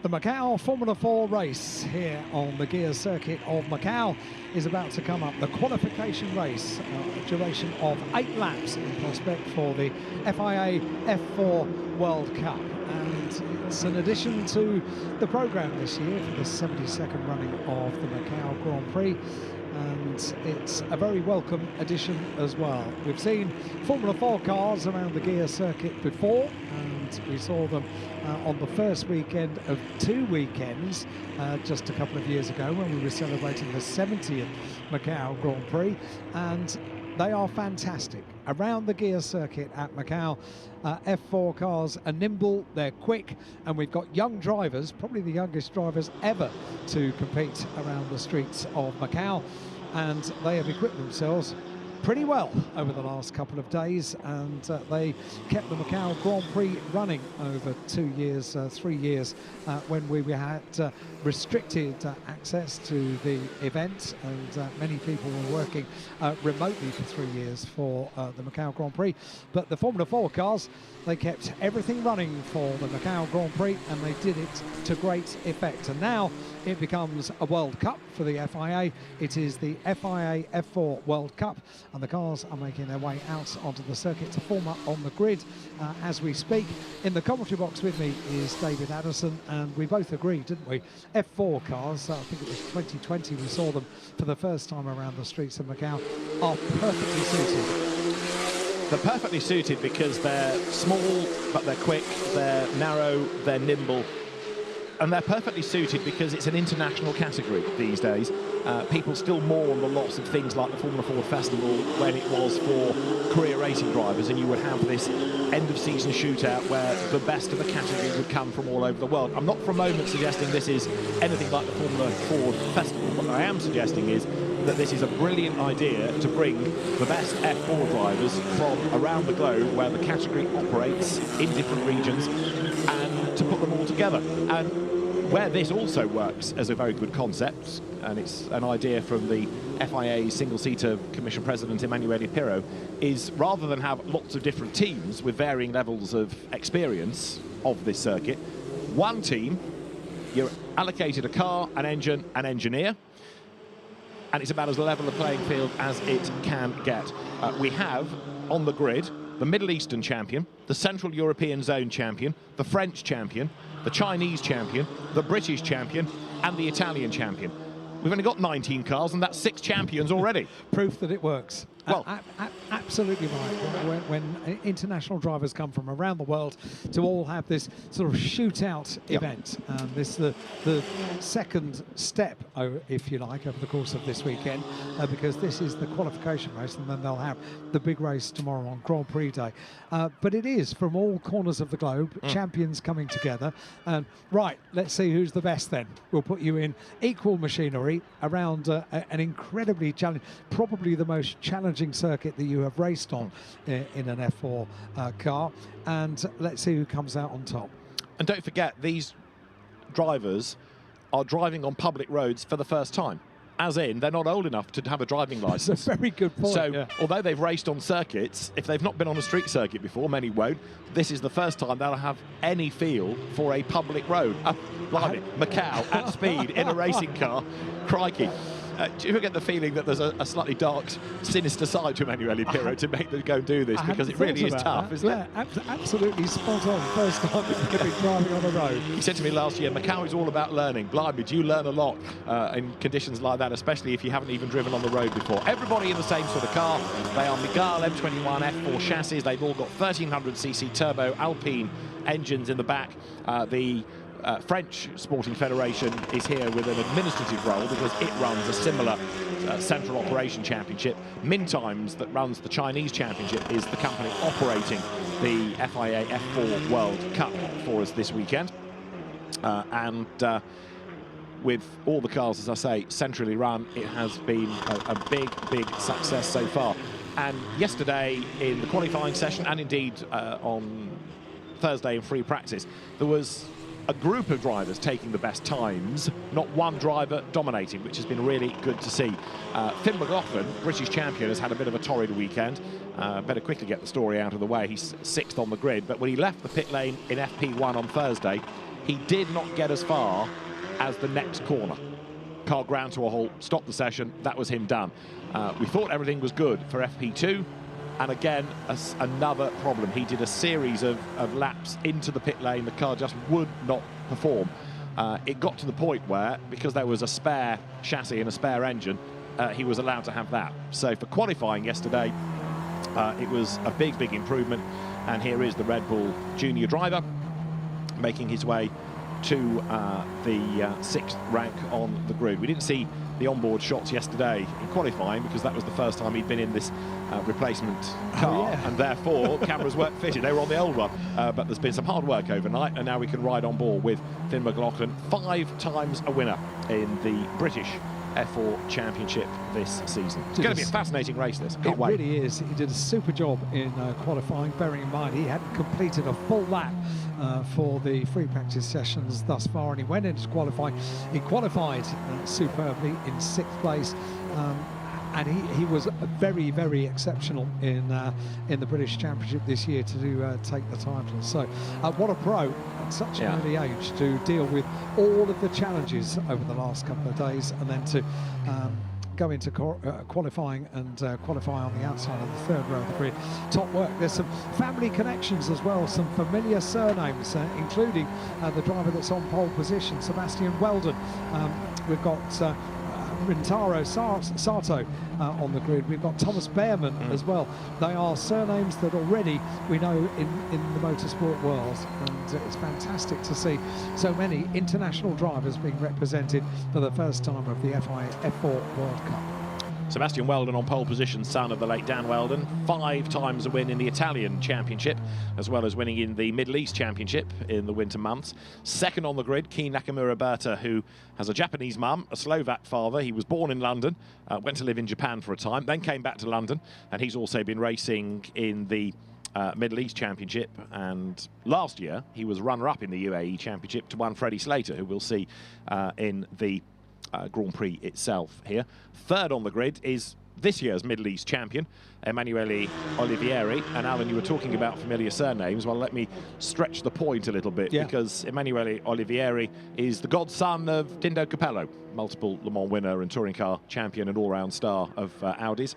The Macau Formula 4 race here on the Guia Circuit of Macau is about to come up. The qualification race, a duration of 8 laps in prospect for the FIA F4 World Cup. And it's an addition to the programme this year for the 72nd running of the Macau Grand Prix. And it's a very welcome addition as well. We've seen Formula 4 cars around the Guia Circuit before, and we saw them on the first weekend of 2 weekends just a couple of years ago when we were celebrating the 70th Macau Grand Prix, and they are fantastic. Around the Guia Circuit at Macau, F4 cars are nimble, they're quick, and we've got young drivers, probably the youngest drivers ever to compete around the streets of Macau, and they have equipped themselves pretty well over the last couple of days, and they kept the Macau Grand Prix running over 2 years, 3 years, when we had restricted access to the event, and many people were working remotely for 3 years for the Macau Grand Prix. But the Formula 4 cars, they kept everything running for the Macau Grand Prix, and they did it to great effect. And now it becomes a World Cup for the FIA. It is the FIA F4 World Cup, and the cars are making their way out onto the circuit to form up on the grid as we speak. In the commentary box with me is David Addison, and we both agreed, didn't we? F4 cars, I think it was 2020 we saw them for the first time around the streets of Macau, are perfectly suited. They're perfectly suited because they're small, but they're quick, they're narrow, they're nimble. And they're perfectly suited because it's an international category these days. People still mourn the loss of things like the Formula 4 Festival when it was for career racing drivers, and you would have this end-of-season shootout where the best of the category would come from all over the world. I'm not for a moment suggesting this is anything like the Formula 4 Festival. What I am suggesting is that this is a brilliant idea to bring the best F4 drivers from around the globe where the category operates in different regions, and to put them all together. And where this also works as a very good concept, and it's an idea from the FIA single-seater commission president Emanuele Pirro, is rather than have lots of different teams with varying levels of experience of this circuit, one team, you're allocated a car, an engine, an engineer, and it's about as level a playing field as it can get. We have on the grid the Middle Eastern champion, the Central European Zone champion, the French champion, the Chinese champion, the British champion, and the Italian champion. We've only got 19 cars, and that's 6 champions already. Proof that it works. Well, absolutely right. When international drivers come from around the world to all have this sort of shootout event, this is the second step, if you like, over the course of this weekend, because this is the qualification race, and then they'll have the big race tomorrow on Grand Prix Day. But it is from all corners of the globe, champions coming together. And right, let's see who's the best then. We'll put you in equal machinery around an incredibly challenging, probably the most challenging circuit that you have raced on in an F4 car, and let's see who comes out on top. And don't forget, these drivers are driving on public roads for the first time, as in they're not old enough to have a driving license. That's a very good point. So although they've raced on circuits, if they've not been on a street circuit before, many won't, this is the first time they'll have any feel for a public road. Blimey, Macau at speed in a racing car, crikey. Do you get the feeling that there's a slightly dark, sinister side to Emanuele Pirro to make them go and do this, because it really is tough, isn't it? Absolutely spot on. First time that you're going to be driving on a road. He said to me last year, Macau is all about learning. Blimey, do you learn a lot in conditions like that, especially if you haven't even driven on the road before. Everybody in the same sort of car. They are Miguel M21 F4 chassis. They've all got 1300cc turbo Alpine engines in the back. The French Sporting Federation is here with an administrative role because it runs a similar Central Operation Championship. Mintimes, that runs the Chinese Championship, is the company operating the FIA F4 World Cup for us this weekend. With all the cars, as I say, centrally run, it has been a big success so far. And yesterday in the qualifying session, and indeed on Thursday in free practice, there was a group of drivers taking the best times, not one driver dominating, which has been really good to see. Finn McLoughlin, British champion, has had a bit of a torrid weekend. Better quickly get the story out of the way. He's 6th on the grid, but when he left the pit lane in FP1 on Thursday, he did not get as far as the next corner. Car ground to a halt, stopped the session, that was him done. We thought everything was good for FP2, and again, another problem. He did a series of laps into the pit lane, the car just would not perform. It got to the point where, because there was a spare chassis and a spare engine, he was allowed to have that. So for qualifying yesterday, it was a big, big improvement. And here is the Red Bull junior driver making his way to the 6th rank on the grid. We didn't see the onboard shots yesterday in qualifying because that was the first time he'd been in this replacement car, and therefore cameras weren't fitted. They were on the old one, but there's been some hard work overnight, and now we can ride on board with Finn McLoughlin, 5 times a winner in the British F4 Championship this season. It's going to be a fascinating race, this. Can't wait. It really is. He did a super job in qualifying, bearing in mind he hadn't completed a full lap for the free practice sessions thus far, and he went into qualifying. He qualified superbly in 6th place, and he was very, very exceptional in the British Championship this year to take the title. So what a pro at such an early age to deal with all of the challenges over the last couple of days, and then to go into qualifying and qualify on the outside of the 3rd row of the grid. Top work. There's some family connections as well, some familiar surnames, including the driver that's on pole position, Sebastian Weldon. We've got Rintaro Sato on the grid. We've got Thomas Behrman as well. They are surnames that already we know in the motorsport world, and it's fantastic to see so many international drivers being represented for the first time of the FIA FR World Cup. Sebastian Weldon on pole position, son of the late Dan Weldon, 5 times a win in the Italian Championship, as well as winning in the Middle East Championship in the winter months. 2nd on the grid, Kei Nakamura Berta, who has a Japanese mum, a Slovak father. He was born in London, went to live in Japan for a time, then came back to London, and he's also been racing in the Middle East Championship, and last year he was runner-up in the UAE Championship to one Freddie Slater, who we'll see in the Grand Prix itself here. 3rd on the grid is this year's Middle East champion, Emanuele Olivieri. And Alan, you were talking about familiar surnames. Well, let me stretch the point a little bit, because Emanuele Olivieri is the godson of Dindo Capello, multiple Le Mans winner and touring car champion and all-round star of Audis,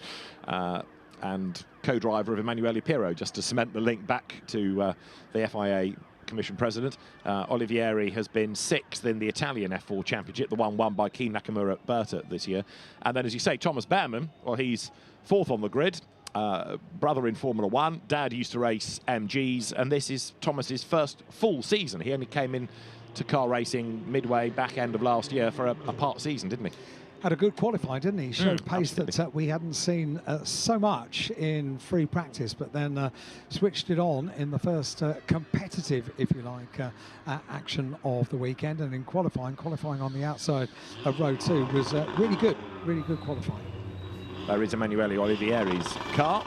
and co-driver of Emanuele Pirro, just to cement the link back to the FIA Commission President. Olivieri has been 6th in the Italian F4 Championship, the one won by Kei Nakamura Berta this year. And then, as you say, Thomas Behrman, well, he's 4th on the grid, brother in Formula 1, dad used to race MGs, and this is Thomas's first full season. He only came in to car racing midway back end of last year for a part season, didn't he? Had a good qualifying, didn't he? Showed pace that we hadn't seen so much in free practice, but then switched it on in the first competitive, if you like, action of the weekend. And in qualifying on the outside of row 2 was really good qualifying. There is Emanuele Olivieri's car,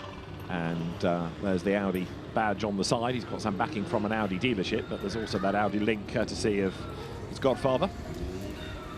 and there's the Audi badge on the side. He's got some backing from an Audi dealership, but there's also that Audi link courtesy of his godfather.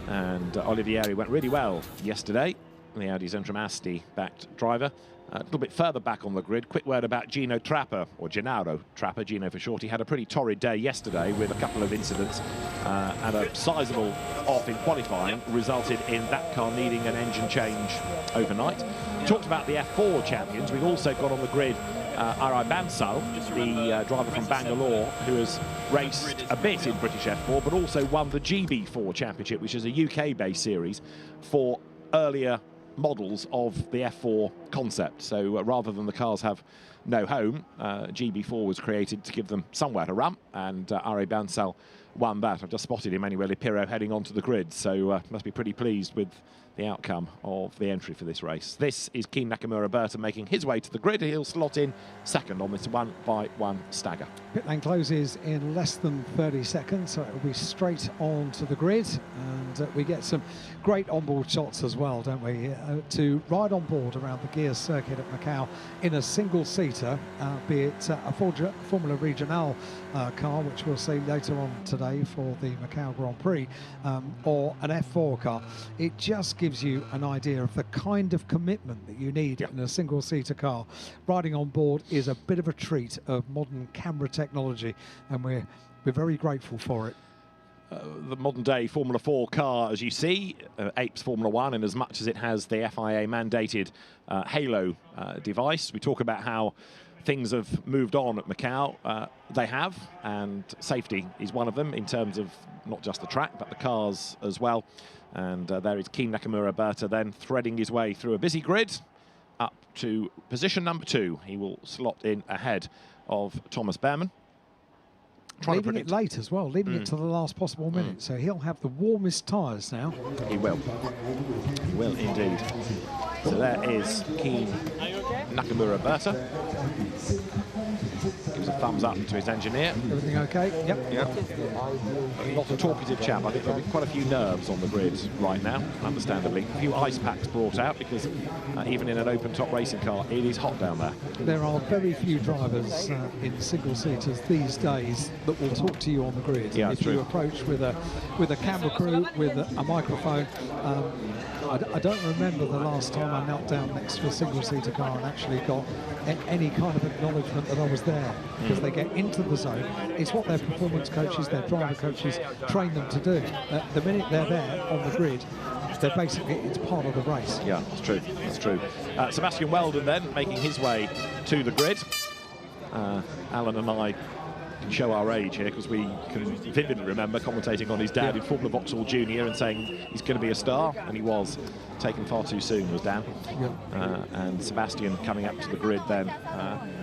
And Olivieri went really well yesterday, the Audi Zentrum Asti backed driver. A little bit further back on the grid, quick word about Gino Trapper, or Gennaro Trapper, Gino for short. He had a pretty torrid day yesterday with a couple of incidents, and a sizable off in qualifying resulted in that car needing an engine change overnight. Talked about the F4 champions. We've also got on the grid Arai Bansal, the driver from Bangalore, who has raced a bit in British F4, but also won the GB4 Championship, which is a UK-based series for earlier models of the F4 concept. So rather than the cars have no home, GB4 was created to give them somewhere to run, and Arai Bansal won that. I've just spotted Emanuele Pirro heading onto the grid, so must be pretty pleased with the outcome of the entry for this race. This is Kei Nakamura Berta making his way to the grid. He'll slot in 2nd on this 1-by-1 stagger. Pit lane closes in less than 30 seconds, so it'll be straight on to the grid, and we get some great onboard shots as well, don't we? To ride on board around the Guia Circuit at Macau in a single-seater, be it a Formula Regional car, which we'll see later on today for the Macau Grand Prix, or an F4 car. It just gives you an idea of the kind of commitment that you need in a single-seater car. Riding on board is a bit of a treat of modern camera technology, and we're very grateful for it. the modern-day Formula 4 car, as you see, apes Formula 1 in as much as it has the FIA mandated halo device. We talk about how things have moved on at Macau. They have, and safety is one of them in terms of not just the track, but the cars as well. And there is Keen Nakamura Berta then threading his way through a busy grid up to position number 2. He will slot in ahead of Thomas Behrmann. Leaving it late as well, leaving it to the last possible minute. So he'll have the warmest tyres now. He will. He will indeed. So there is Keen Nakamura Berta. Gives a thumbs up to his engineer. Everything okay? Yep. Yep. Not a talkative chap. I think there'll be quite a few nerves on the grid right now, understandably. A few ice packs brought out because even in an open-top racing car, it is hot down there. There are very few drivers in single-seaters these days that will talk to you on the grid. Yeah, if true. you approach with a camera crew, with a microphone. I don't remember the last time I knelt down next to a single-seater car and actually got any kind of acknowledgement that I was there, because they get into the zone. It's what their performance coaches, their driver coaches train them to do. The minute they're there on the grid, they're basically, it's part of the race. Yeah, that's true. That's true. Sebastian Weldon then making his way to the grid. Alan and I can show our age here because we can vividly remember commentating on his dad in Formula Vauxhall Junior and saying he's going to be a star, and he was. Taken far too soon was Dan. And Sebastian coming up to the grid then.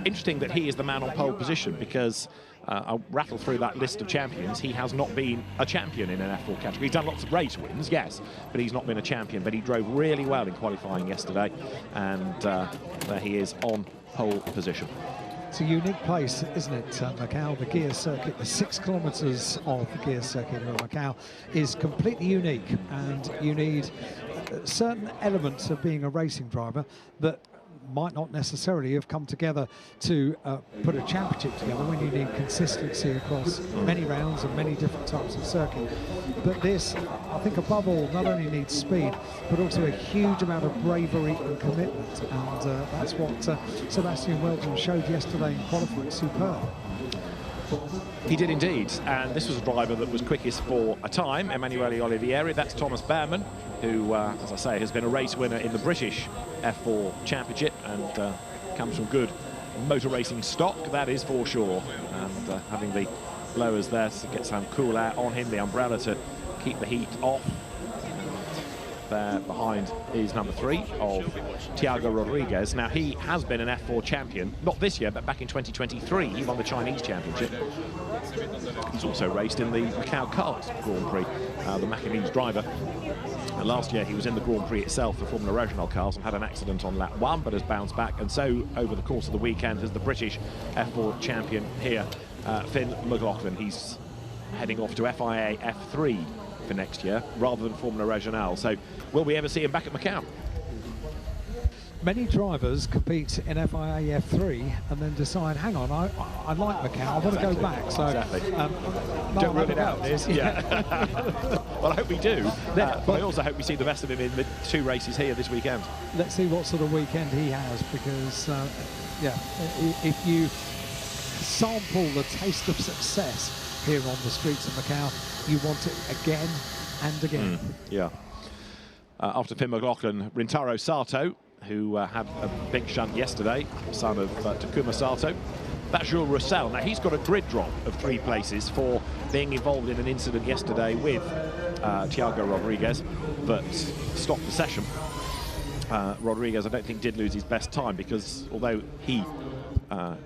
Interesting that he is the man on pole position, because I'll rattle through that list of champions. He has not been a champion in an F4 category. He's done lots of race wins, yes, but he's not been a champion. But he drove really well in qualifying yesterday, and there he is on pole position. It's a unique place, isn't it, Macau? The Guia Circuit, the 6 kilometres of the Guia Circuit of Macau is completely unique, and you need certain elements of being a racing driver that might not necessarily have come together to put a championship together, when you need consistency across many rounds and many different types of circuit. But this, I think, above all, not only needs speed, but also a huge amount of bravery and commitment, and that's what Sebastian Weldon showed yesterday in qualifying. Superb. He did indeed, and this was a driver that was quickest for a time, Emanuele Olivieri. That's Thomas Behrmann, who, as I say, has been a race winner in the British F4 Championship and comes from good motor racing stock, that is for sure. And having the blowers there to get some cool air on him, the umbrella to keep the heat off. There behind is number 3 of Thiago Rodriguez. Now, he has been an F4 champion, not this year, but back in 2023. He won the Chinese championship. He's also raced in the Macau Grand Prix, the Macanese driver. And last year he was in the Grand Prix itself for Formula Regional cars and had an accident on lap 1, but has bounced back. And so, over the course of the weekend, as the British F4 champion here, Finn McLoughlin. He's heading off to FIA F3 for next year, rather than Formula Regional. So, will we ever see him back at Macau? Many drivers compete in FIA F3 and then decide, hang on, I like Macau, I want to go back. So don't rule it out, Liz. Yeah. Well, I hope we do. But I also hope we see the best of him in the 2 races here this weekend. Let's see what sort of weekend he has, because, yeah, if you sample the taste of success here on the streets of Macau, you want it again and again. Yeah. After Finn McLoughlin, Rintaro Sato, who had a big shunt yesterday, son of Takuma Sato. That's Jules Roussel. Now, he's got a grid drop of 3 places for being involved in an incident yesterday with Thiago Rodriguez, but stopped the session. Rodriguez, I don't think, did lose his best time, because although he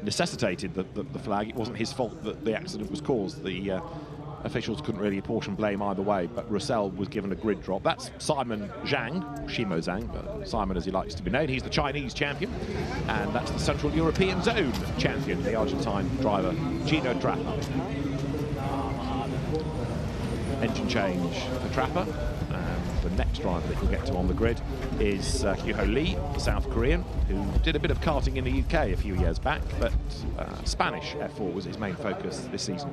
necessitated the flag, it wasn't his fault that the accident was caused. The officials couldn't really apportion blame either way, but Roussel was given a grid drop. That's Simon Zhang, Shimo Zhang, but Simon as he likes to be known. He's the Chinese champion, and that's the Central European Zone champion, the Argentine driver, Gino Trapper. Engine change for Trapper, and the next driver that you'll get to on the grid is Hyuho Lee, the South Korean, who did a bit of karting in the UK a few years back, but Spanish F4 was his main focus this season.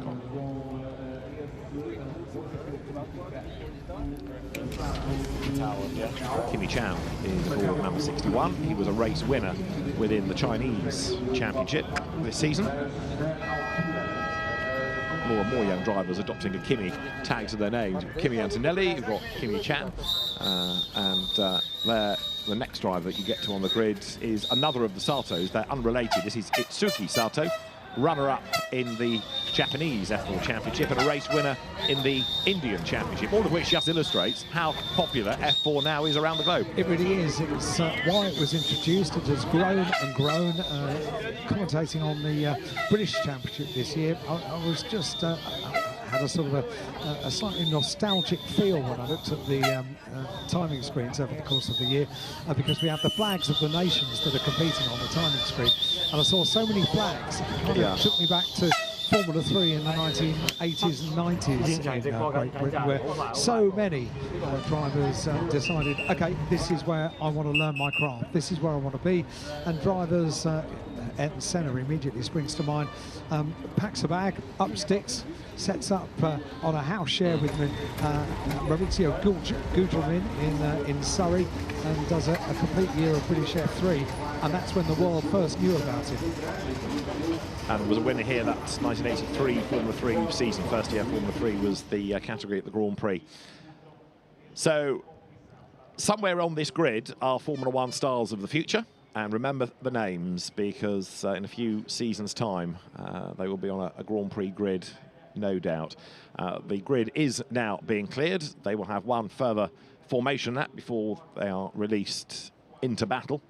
Kimi Chan is for number 61. He was a race winner within the Chinese championship this season. more and more young drivers adopting a Kimi tag to their names. Kimi Antonelli, you've got Kimi Chan, the next driver that you get to on the grid is another of the Satos. They're unrelated. This is Itsuki Sato, runner-up in the Japanese F4 Championship and a race winner in the Indian Championship, all of which just illustrates how popular F4 now is around the globe. It really is. It's why it was introduced. It has grown and grown. Commentating on the British Championship this year, I was just had a sort of a slightly nostalgic feel when I looked at the timing screens over the course of the year, because we have the flags of the nations that are competing on the timing screen, and I saw so many flags. It kind of took me back to Formula 3 in the 1980s and 90s in Great Britain, where so many drivers decided, okay, this is where I want to learn my craft, this is where I want to be, and drivers, Ayrton Senna immediately springs to mind, packs a bag, up sticks, sets up on a house share with Maurizio Gugelmin in Surrey, and does a complete year of British F3, and that's when the world first knew about him. And was a winner here. That 1983 Formula 3 season, first year Formula 3 was the category at the Grand Prix. So somewhere on this grid are Formula 1 stars of the future. And remember the names, because in a few seasons' time, they will be on a Grand Prix grid, no doubt. The grid is now being cleared. They will have one further formation lap before they are released into battle.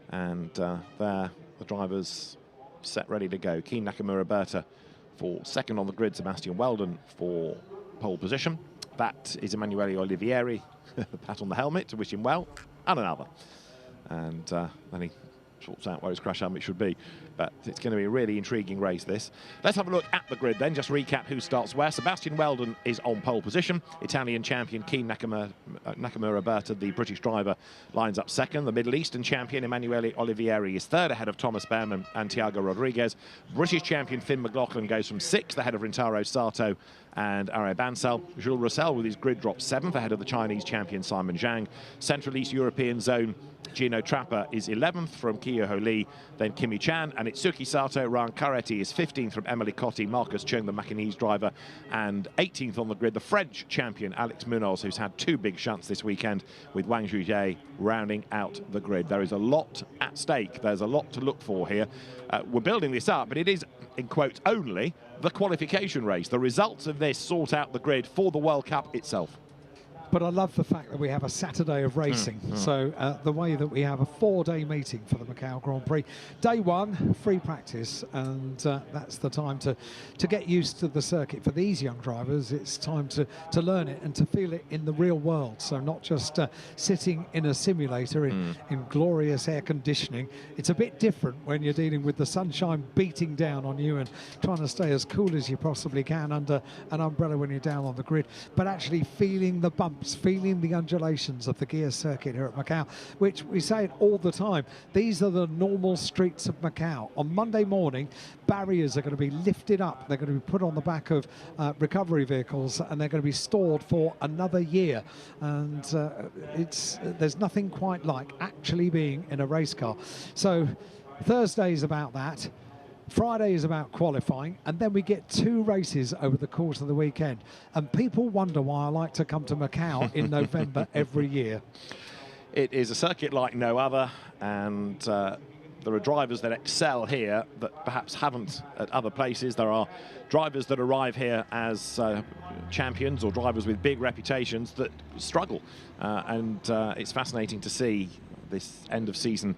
And there, the drivers set ready to go. Keen Nakamura Berta for second on the grid, Sebastian Weldon for pole position. That is Emanuele Olivieri, pat on the helmet to wish him well, and another. And then he sorts out where his crash helmet should be. But it's going to be a really intriguing race, this. Let's have a look at the grid then, just recap who starts where. Sebastian Weldon is on pole position. Italian champion Keen Nakamura Berta, the British driver, lines up second. The Middle Eastern champion Emanuele Olivieri is third, ahead of Thomas Behrman and Thiago Rodriguez. British champion Finn McLoughlin goes from sixth, ahead of Rintaro Sato and Are Bansal. Jules Roussel with his grid drop seventh, ahead of the Chinese champion Simon Zhang. Central East European zone, Gino Trapper is 11th from Kyoho Lee, then Kimi Chan, and Itsuki Sato. Ryan Caretti is 15th from Emily Cotti, Marcus Chung, the Macanese driver, and 18th on the grid, the French champion Alex Munoz, who's had two big shunts this weekend, with Wang Zhuzhe rounding out the grid. There is a lot at stake. There's a lot to look for here. We're building this up, but it is, in quotes, only the qualification race. The results of this sort out the grid for the World Cup itself. But I love the fact that we have a Saturday of racing. So the way that we have a 4-day meeting for the Macau Grand Prix. Day one, free practice, and that's the time to get used to the circuit. For these young drivers, it's time to learn it and to feel it in the real world. So not just sitting in a simulator in glorious air conditioning. It's a bit different when you're dealing with the sunshine beating down on you and trying to stay as cool as you possibly can under an umbrella when you're down on the grid, but actually feeling the bump, feeling the undulations of the Guia Circuit here at Macau, which we say it all the time. These are the normal streets of Macau. On Monday morning, barriers are going to be lifted up. They're going to be put on the back of recovery vehicles, and they're going to be stored for another year. And there's nothing quite like actually being in a race car. So Thursday is about that. Friday is about qualifying, and then we get two races over the course of the weekend. And people wonder why I like to come to Macau in November every year. It is a circuit like no other, and there are drivers that excel here that perhaps haven't at other places. There are drivers that arrive here as champions or drivers with big reputations that struggle. And it's fascinating to see this end of season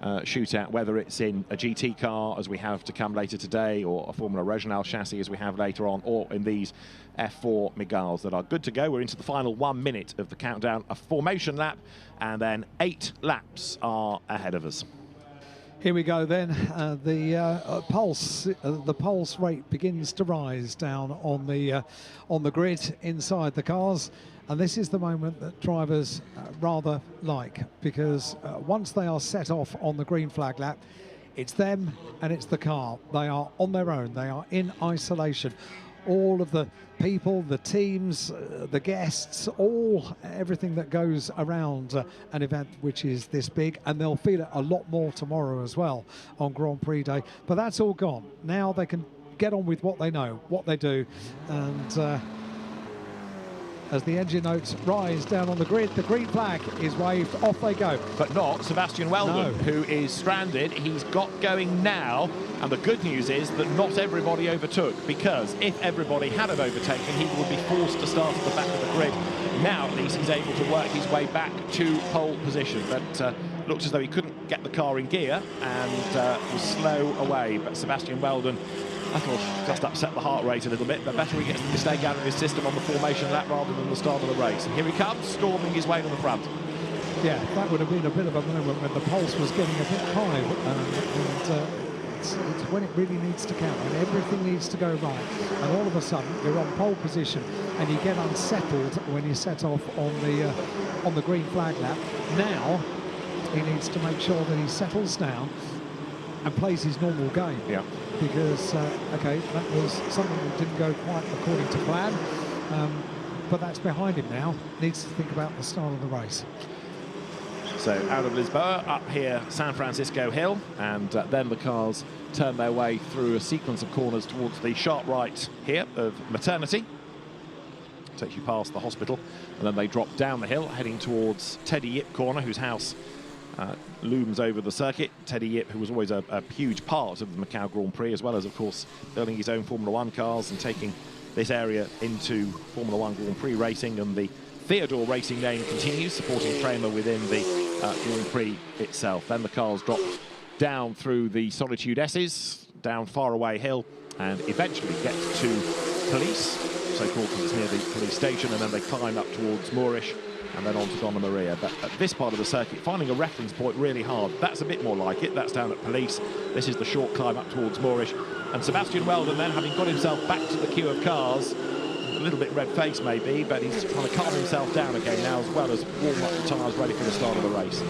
shootout, whether it's in a GT car, as we have to come later today, or a Formula Regional chassis, as we have later on, or in these F4 Mégales that are good to go. We're into the final 1 minute of the countdown, a formation lap, and then 8 laps are ahead of us. Here we go then. The pulse rate begins to rise down on the grid inside the cars. And this is the moment that drivers rather like, because once they are set off on the green flag lap, it's them and it's the car. They are on their own. They are in isolation. All of the people, the teams, the guests, everything that goes around an event which is this big, and they'll feel it a lot more tomorrow as well on Grand Prix Day. But that's all gone. Now they can get on with what they know, what they do. And as the engine notes rise down on the grid, the green flag is waved, off they go. But not Sebastian Weldon, who is stranded. He's got going now, and the good news is that not everybody overtook, because if everybody had have overtaken, he would be forced to start at the back of the grid. Now, at least, he's able to work his way back to pole position, but looked as though he couldn't get the car in gear and was slow away. But Sebastian Weldon, I thought, just upset the heart rate a little bit, but better he gets the mistake out of his system on the formation lap rather than the start of the race. And here he comes, storming his way to the front. Yeah, that would have been a bit of a moment when the pulse was getting a bit high, it's when it really needs to count, and everything needs to go right. And all of a sudden, you're on pole position, and you get unsettled when you set off on the green flag lap. Now, he needs to make sure that he settles down and plays his normal game. Yeah. Because, okay, that was something that didn't go quite according to plan, but that's behind him now. Needs to think about the start of the race. So out of Lisboa, up here San Francisco Hill, and then the cars turn their way through a sequence of corners towards the sharp right here of Maternity. Takes you past the hospital, and then they drop down the hill, heading towards Teddy Yip corner, whose house looms over the circuit. Teddy Yip, who was always a huge part of the Macau Grand Prix, as well as, of course, building his own Formula One cars and taking this area into Formula One Grand Prix racing. And the Theodore Racing name continues, supporting Kramer within the Grand Prix itself. Then the cars drop down through the Solitude S's, down Faraway Hill, and eventually get to Police, so-called because it's near the police station, and then they climb up towards Moorish and then on to Donna Maria. But at this part of the circuit, finding a reference point really hard. That's a bit more like it. That's down at Police. This is the short climb up towards Moorish. And Sebastian Weldon then, having got himself back to the queue of cars, a little bit red-faced maybe, but he's trying to calm himself down again now, as well as warm up the tyres ready for the start of the race.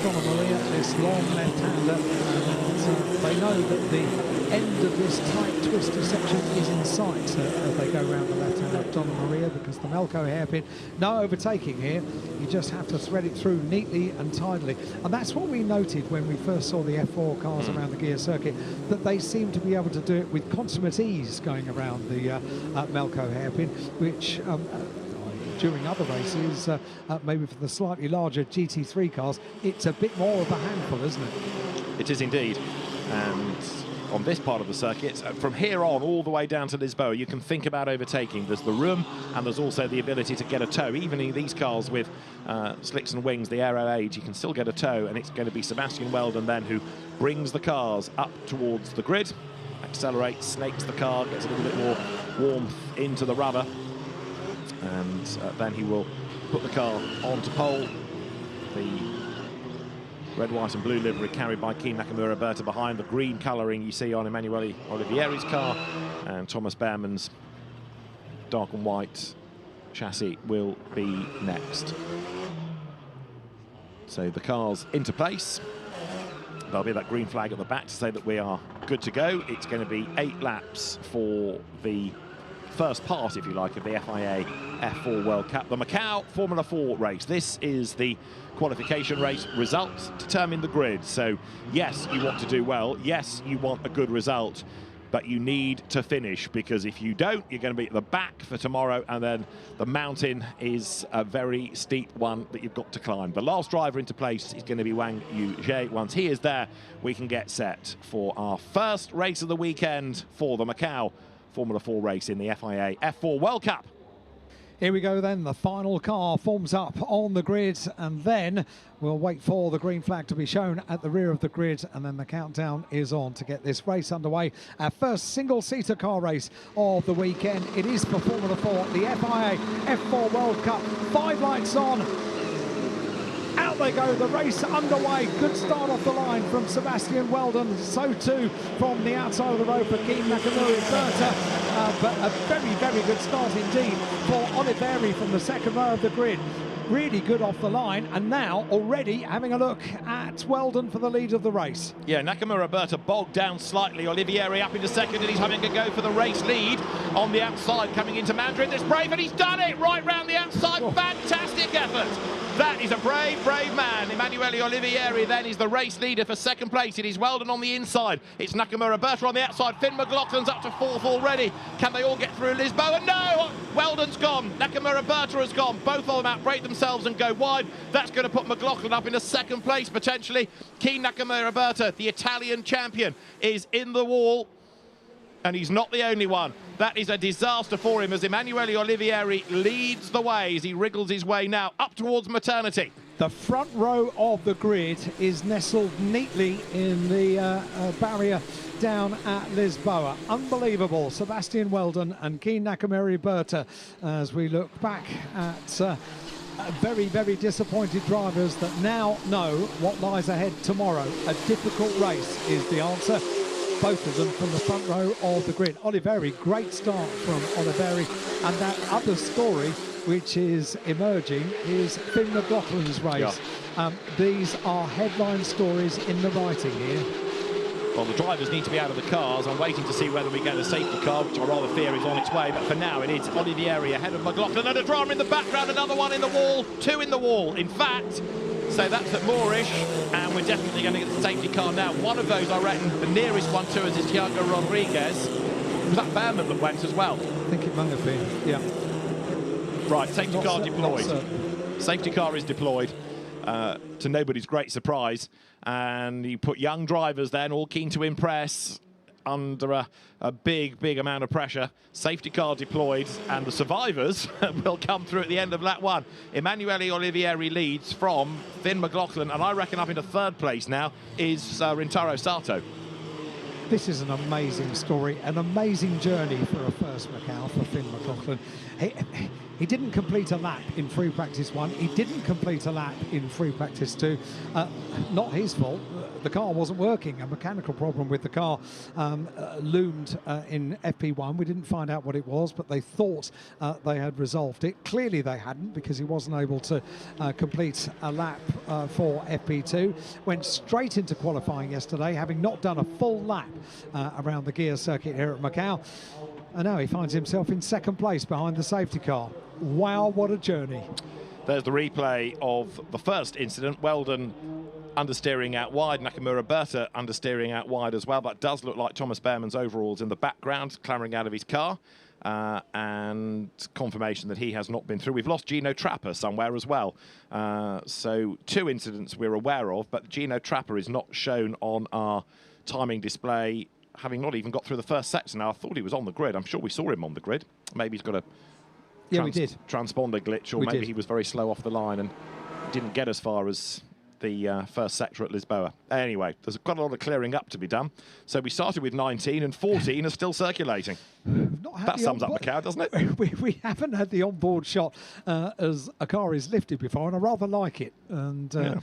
Donna Maria, this long left-hander, they know that the end of this tight twisty section is in sight as they go around the left-hand of Donna Maria, because the Melco hairpin, no overtaking here. You just have to thread it through neatly and tidily. And that's what we noted when we first saw the F4 cars around the Guia Circuit, that they seem to be able to do it with consummate ease going around the Melco hairpin, which during other races, maybe for the slightly larger GT3 cars, it's a bit more of a handful, isn't it? It is indeed. And on this part of the circuit, from here on all the way down to Lisboa, you can think about overtaking. There's the room, and there's also the ability to get a tow. Even in these cars with slicks and wings, the Aero Age, you can still get a tow, and it's going to be Sebastian Weldon then who brings the cars up towards the grid, accelerates, snakes the car, gets a little bit more warmth into the rubber, and then he will put the car onto pole. The red, white and blue livery carried by Keen Nakamura Berta behind. The green colouring you see on Emanuele Olivieri's car, and Thomas Behrmann's dark and white chassis will be next. So the cars into place. There'll be that green flag at the back to say that we are good to go. It's going to be 8 laps for the first part, if you like, of the FIA F4 World Cup, the Macau Formula 4 race. This is the qualification race. Results determine the grid. So yes, you want to do well. Yes, you want a good result, but you need to finish, because if you don't, you're going to be at the back for tomorrow, and then the mountain is a very steep one that you've got to climb. The last driver into place is going to be Wang Yuzhe. Once he is there, we can get set for our first race of the weekend for the Macau Formula 4 race in the FIA F4 World Cup. Here we go then, the final car forms up on the grid, and then we'll wait for the green flag to be shown at the rear of the grid, and then the countdown is on to get this race underway. Our first single-seater car race of the weekend. It is for Formula 4, the FIA F4 World Cup. 5 lights on. Out they go, the race underway. Good start off the line from Sebastian Weldon. So too from the outside of the road for Keen Nakamura Berta. But a very, very good start indeed for Oliveri from the second row of the grid. really good off the line, and now already having a look at Weldon for the lead of the race. Yeah, Nakamura Berta bogged down slightly. Olivieri up into second, and he's having a go for the race lead on the outside, coming into Mandarin. This brave, and he's done it right round the outside. Oh. Fantastic effort. That is a brave, brave man. Emanuele Olivieri then is the race leader for second place. It is Weldon on the inside. It's Nakamura Berta on the outside. Finn McLaughlin's up to fourth already. Can they all get through Lisboa? No! Weldon's gone. Nakamura Berta has gone. Both of them outbreak themselves and go wide. That's going to put McLoughlin up into second place, potentially. Keen Nakamura Berta, the Italian champion, is in the wall. And he's not the only one. That is a disaster for him as Emanuele Olivieri leads the way as he wriggles his way now up towards maternity. The front row of the grid is nestled neatly in the barrier down at Lisboa. Unbelievable. Sebastian Weldon and Keen Nakamura Berta as we look back at very, very disappointed drivers that now know what lies ahead tomorrow. A difficult race is the answer. Both of them from the front row of the grid. Oliveri, great start from Oliveri, and that other story which is emerging is Finn McLaughlin's race. Yeah. These are headline stories in the writing here. Well, the drivers need to be out of the cars. I'm waiting to see whether we get a safety car, which I rather fear is on its way, but for now it is Olivieri ahead of McLoughlin, and a drama in the background, another one in the wall, two in the wall, in fact. So that's at Moorish, and we're definitely going to get the safety car now. One of those, I reckon, the nearest one to us is Thiago Rodriguez. Was that Behrman that went as well? I think it might have been, yeah. Right, safety car deployed. Safety car is deployed, to nobody's great surprise. And you put young drivers then, all keen to impress, under a big, big amount of pressure. Safety car deployed, and the survivors will come through at the end of lap one. Emanuele Olivieri leads from Finn McLoughlin, and I reckon up into third place now is Rintaro Sato. This is an amazing story, an amazing journey for a first Macau for Finn McLoughlin. He didn't complete a lap in free practice 1. He didn't complete a lap in free practice 2. Not his fault. The car wasn't working. A mechanical problem with the car loomed in FP1. We didn't find out what it was, but they thought they had resolved it. Clearly they hadn't, because he wasn't able to complete a lap for FP2. Went straight into qualifying yesterday, having not done a full lap around the Guia Circuit here at Macau. And now he finds himself in second place behind the safety car. Wow, what a journey. There's the replay of the first incident. Weldon understeering out wide, Nakamura Berta understeering out wide as well. That does look like Thomas Behrman's overalls in the background, clambering out of his car. And confirmation that he has not been through. We've lost Gino Trapper somewhere as well. So two incidents we're aware of, but Gino Trapper is not shown on our timing display, having not even got through the first sector. Now, I thought he was on the grid. I'm sure we saw him on the grid. Maybe he's got a transponder glitch, or maybe he was very slow off the line and didn't get as far as the first sector at Lisboa. Anyway, there's quite a lot of clearing up to be done. So we started with 19 and 14 are still circulating. That sums up Macau, doesn't it? We haven't had the onboard shot as a car is lifted before, and I rather like it. And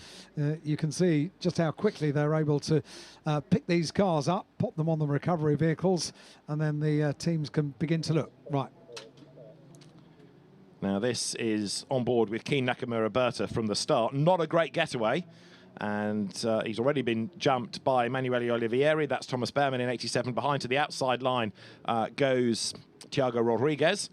you can see just how quickly they're able to pick these cars up, pop them on the recovery vehicles, and then the teams can begin to look. Right. Now this is on board with Keen Nakamura Berta from the start. Not a great getaway, and he's already been jumped by Emanuele Olivieri. That's Thomas Behrman in 87. Behind to the outside line goes Thiago Rodriguez.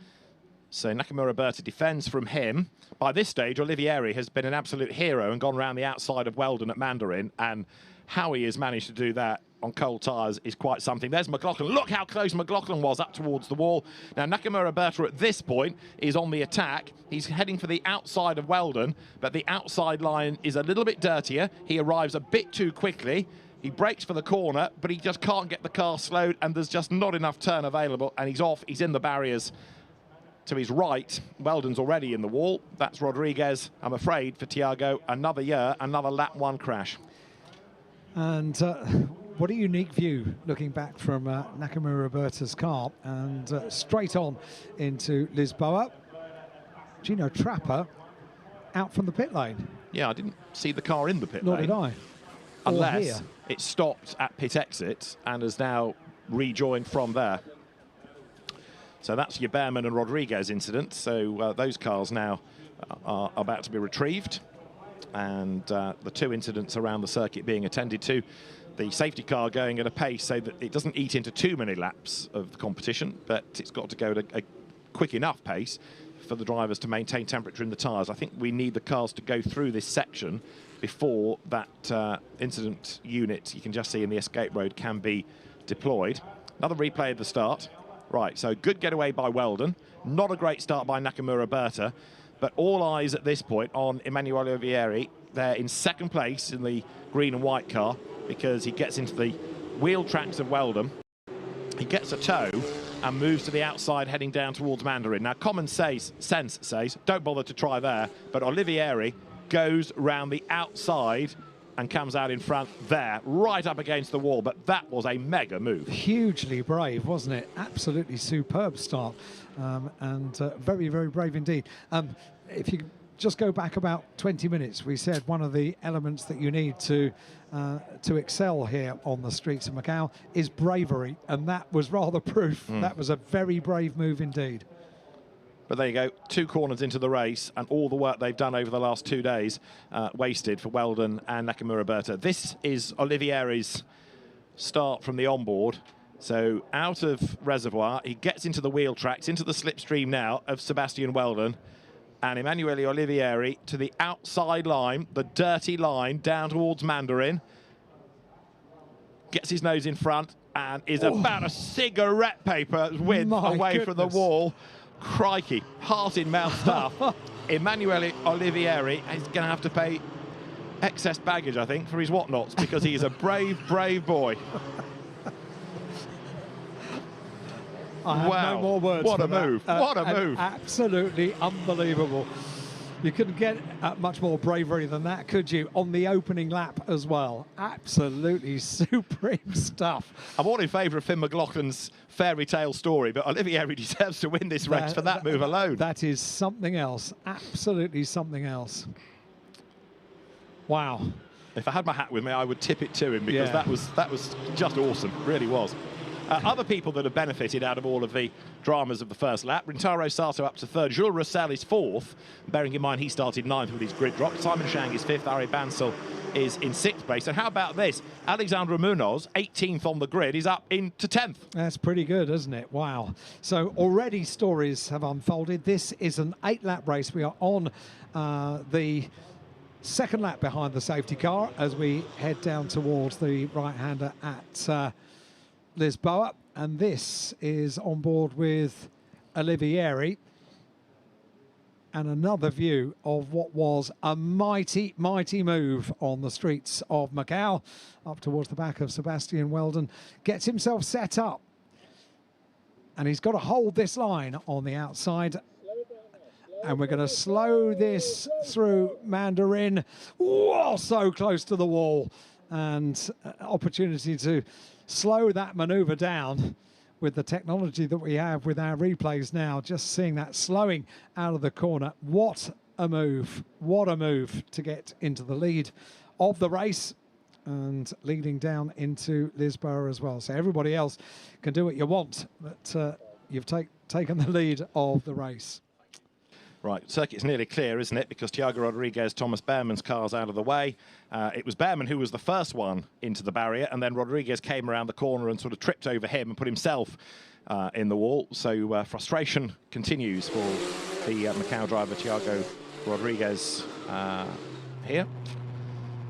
So Nakamura Berta defends from him. By this stage, Olivieri has been an absolute hero and gone around the outside of Weldon at Mandarin, and how he has managed to do that on cold tyres is quite something. There's McLoughlin. Look how close McLoughlin was up towards the wall. Now, Nakamura Berta at this point is on the attack. He's heading for the outside of Weldon, but the outside line is a little bit dirtier. He arrives a bit too quickly. He brakes for the corner, but he just can't get the car slowed, and there's just not enough turn available, and he's off. He's in the barriers. To his right, Weldon's already in the wall. That's Rodriguez. I'm afraid for Thiago, another year, another lap one crash. And what a unique view looking back from Nakamura Berta's car, and straight on into Lisboa. Gino Trapper out from the pit lane. Yeah, I didn't see the car in the pit lane. Nor did I. Unless it stopped at pit exit and has now rejoined from there. So that's your Behrman and Rodriguez incident. So those cars now are about to be retrieved, and the 2 incidents around the circuit being attended to. The safety car going at a pace so that it doesn't eat into too many laps of the competition, but it's got to go at a quick enough pace for the drivers to maintain temperature in the tyres. I think we need the cars to go through this section before that incident unit, you can just see in the escape road, can be deployed. Another replay of the start. Right, so good getaway by Weldon. Not a great start by Nakamura Berta, but all eyes at this point on Emanuele Olivieri. They're in second place in the green and white car because he gets into the wheel tracks of Weldon. He gets a tow and moves to the outside, heading down towards Mandarin. Now, common sense says, don't bother to try there, but Olivieri goes round the outside and comes out in front there, right up against the wall. But that was a mega move. Hugely brave, wasn't it? Absolutely superb start, and very, very brave indeed. If you just go back about 20 minutes, we said one of the elements that you need to excel here on the streets of Macau is bravery, and that was rather proof. That was a very brave move indeed. But there you go, 2 corners into the race, and all the work they've done over the last 2 days wasted for Weldon and Nakamura Berta. This is Olivieri's start from the onboard. So out of reservoir, he gets into the wheel tracks, into the slipstream now of Sebastian Weldon. And Emanuele Olivieri to the outside line, the dirty line, down towards Mandarin. Gets his nose in front and is about a cigarette paper width away from the wall. Crikey, heart in mouth stuff. Emanuele Olivieri is going to have to pay excess baggage, I think, for his whatnots, because he is a brave, brave boy. I have no more words. What a move. What a move. Absolutely unbelievable. You couldn't get much more bravery than that, could you? On the opening lap as well. Absolutely supreme stuff. I'm all in favour of Finn McLaughlin's fairy tale story, but Olivieri deserves to win this race for that move alone. That is something else. Absolutely something else. Wow. If I had my hat with me, I would tip it to him, because that was just awesome. Really was. Other people that have benefited out of all of the dramas of the first lap: Rintaro Sato up to 3rd, Jules Roussel is 4th, bearing in mind he started 9th with his grid drop. Simon Shang is 5th, Ari Bansal is in 6th place. And how about this? Alexandra Munoz, 18th on the grid, is up into 10th. That's pretty good, isn't it? Wow. So already stories have unfolded. This is an 8-lap race. We are on the second lap behind the safety car as we head down towards the right-hander at Lisboa, and this is on board with Olivieri, and another view of what was a mighty, mighty move on the streets of Macau. Up towards the back of Sebastian Weldon, gets himself set up, and he's got to hold this line on the outside. And we're going to slow this through Mandarin. Whoa, so close to the wall, and opportunity to slow that maneuver down with the technology that we have with our replays now. Just seeing that slowing out of the corner. What a move. What a move to get into the lead of the race and leading down into Lisboa as well. So everybody else can do what you want, but you've taken the lead of the race. Right, circuit's nearly clear, isn't it? Because Thiago Rodriguez, Thomas Behrman's car's out of the way. It was Behrman who was the first one into the barrier, and then Rodriguez came around the corner and sort of tripped over him and put himself in the wall. So frustration continues for the Macau driver, Thiago Rodriguez, here.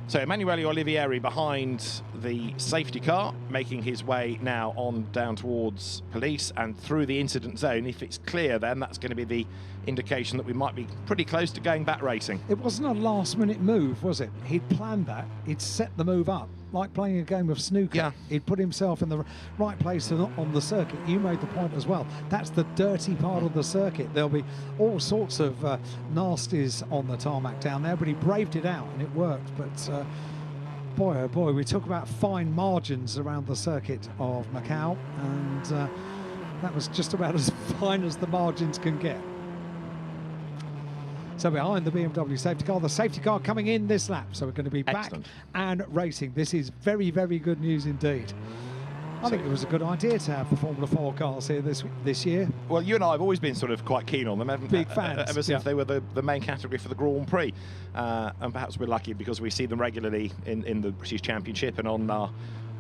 So Emanuele Olivieri behind the safety car, making his way now on down towards police and through the incident zone. If it's clear, then that's going to be the indication that we might be pretty close to going back racing. It wasn't a last-minute move, was it? He'd planned that. He'd set the move up, like playing a game of snooker. Yeah. He'd put himself in the right place on the circuit. You made the point as well. That's the dirty part of the circuit. There'll be all sorts of nasties on the tarmac down there, but he braved it out and it worked. But boy, oh boy, we talk about fine margins around the circuit of Macau, and that was just about as fine as the margins can get. So behind the BMW safety car, the safety car coming in this lap. So we're going to be back and racing. This is very, very good news indeed. I think it was a good idea to have the Formula 4 cars here this year. Well, you and I have always been sort of quite keen on them, haven't we? Big fans. Ever since they were the main category for the Grand Prix. And perhaps we're lucky because we see them regularly in the British Championship and on our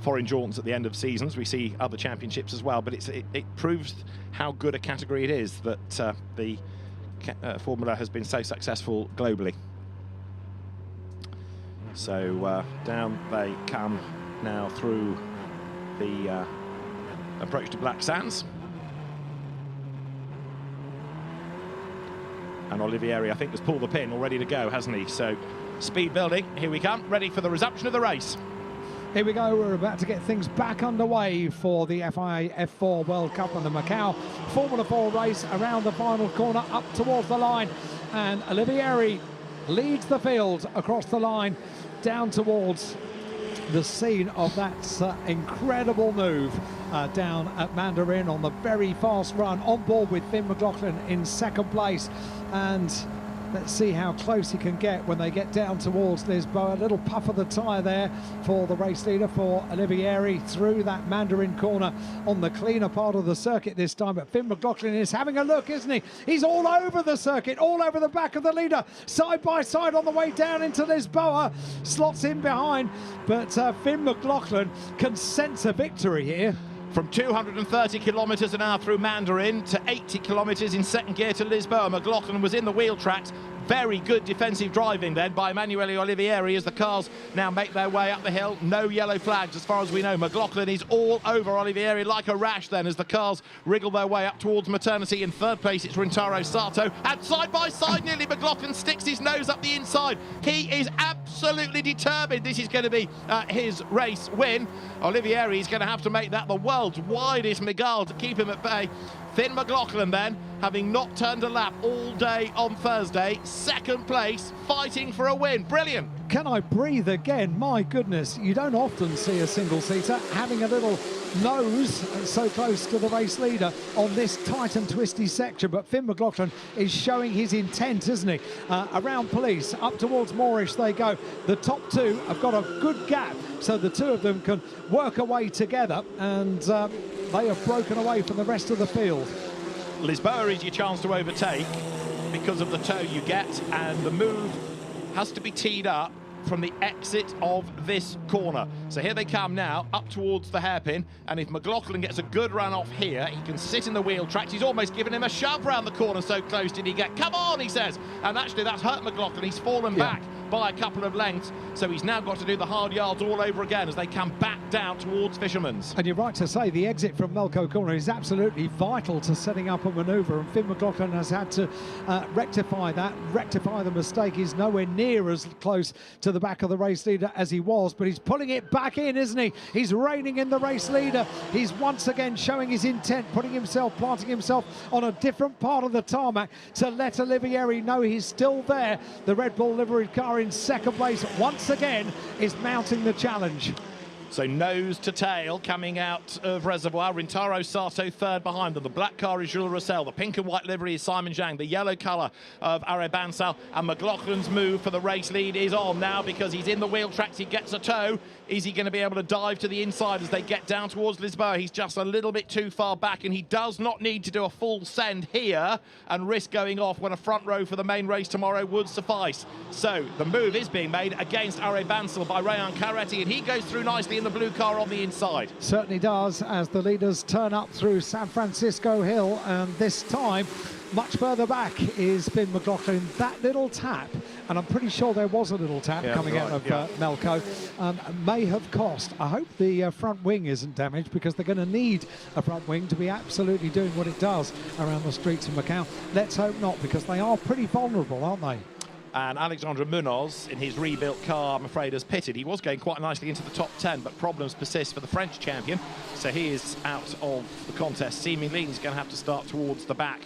foreign jaunts at the end of seasons. We see other championships as well, but it proves how good a category it is that the Formula has been so successful globally. So down they come now through the approach to Black Sands. And Olivieri, I think, has pulled the pin all ready to go, hasn't he? So speed building, here we come, ready for the resumption of the race. Here we go, we're about to get things back underway for the FIA F4 World Cup and the Macau Formula 4 race around the final corner up towards the line. And Olivieri leads the field across the line down towards the scene of that incredible move down at Mandarin on the very fast run, on board with Finn McLoughlin in second place. And let's see how close he can get when they get down towards Lisboa. A little puff of the tyre there for the race leader, for Olivieri, through that Mandarin corner on the cleaner part of the circuit this time. But Finn McLoughlin is having a look, isn't he? He's all over the circuit, all over the back of the leader, side by side on the way down into Lisboa. Slots in behind, but Finn McLoughlin can sense a victory here. From 230 kilometres an hour through Mandarin to 80 kilometres in second gear to Lisboa, McLoughlin was in the wheel tracks. Very good defensive driving then by Emanuele Olivieri as the cars now make their way up the hill. No yellow flags as far as we know. McLoughlin is all over Olivieri like a rash then as the cars wriggle their way up towards Maternity. In third place it's Rintaro Sato, and side by side nearly McLoughlin sticks his nose up the inside. He is absolutely determined this is going to be his race win. Olivieri is going to have to make that the world's widest Miguel to keep him at bay. Finn McLoughlin then, having not turned a lap all day on Thursday, second place, fighting for a win. Brilliant. Can I breathe again? My goodness, you don't often see a single-seater having a little nose so close to the race leader on this tight and twisty section, but Finn McLoughlin is showing his intent, isn't he? Around Police, up towards Moorish they go. The top two have got a good gap, so the two of them can work away together, and they have broken away from the rest of the field. Lisboa is your chance to overtake because of the toe you get, and the move has to be teed up from the exit of this corner. So here they come now, up towards the hairpin, and if McLoughlin gets a good run off here, he can sit in the wheel tracks. He's almost given him a shove round the corner, so close did he get. Come on, he says. And actually that's hurt McLoughlin. He's fallen back by a couple of lengths, so he's now got to do the hard yards all over again as they come back down towards Fisherman's. And you're right to say the exit from Melco Corner is absolutely vital to setting up a manoeuvre, and Finn McLoughlin has had to rectify the mistake. He's nowhere near as close to the back of the race leader as he was, but he's pulling it back in, isn't he? He's reining in the race leader. He's once again showing his intent, planting himself on a different part of the tarmac to let Olivieri know he's still there. The Red Bull liveried car in second place once again is mounting the challenge. So nose to tail coming out of Reservoir. Rintaro Sato third behind them. The black car is Jules Roussel. The pink and white livery is Simon Zhang. The yellow colour of Are Bansal. And McLaughlin's move for the race lead is on now because he's in the wheel tracks. He gets a toe. Is he going to be able to dive to the inside as they get down towards Lisboa? He's just a little bit too far back, and he does not need to do a full send here and risk going off when a front row for the main race tomorrow would suffice. So the move is being made against Are Bansal by Rayan Caretti, and he goes through nicely in the blue car on the inside. Certainly does, as the leaders turn up through San Francisco Hill, and this time much further back is Finn McLoughlin. That little tap, and I'm pretty sure there was a little tap coming out of Melco, may have cost. I hope the front wing isn't damaged, because they're going to need a front wing to be absolutely doing what it does around the streets of Macau. Let's hope not, because they are pretty vulnerable, aren't they? And Alexandre Munoz, in his rebuilt car, I'm afraid, has pitted. He was going quite nicely into the top 10, but problems persist for the French champion. So he is out of the contest. Seemingly, he's going to have to start towards the back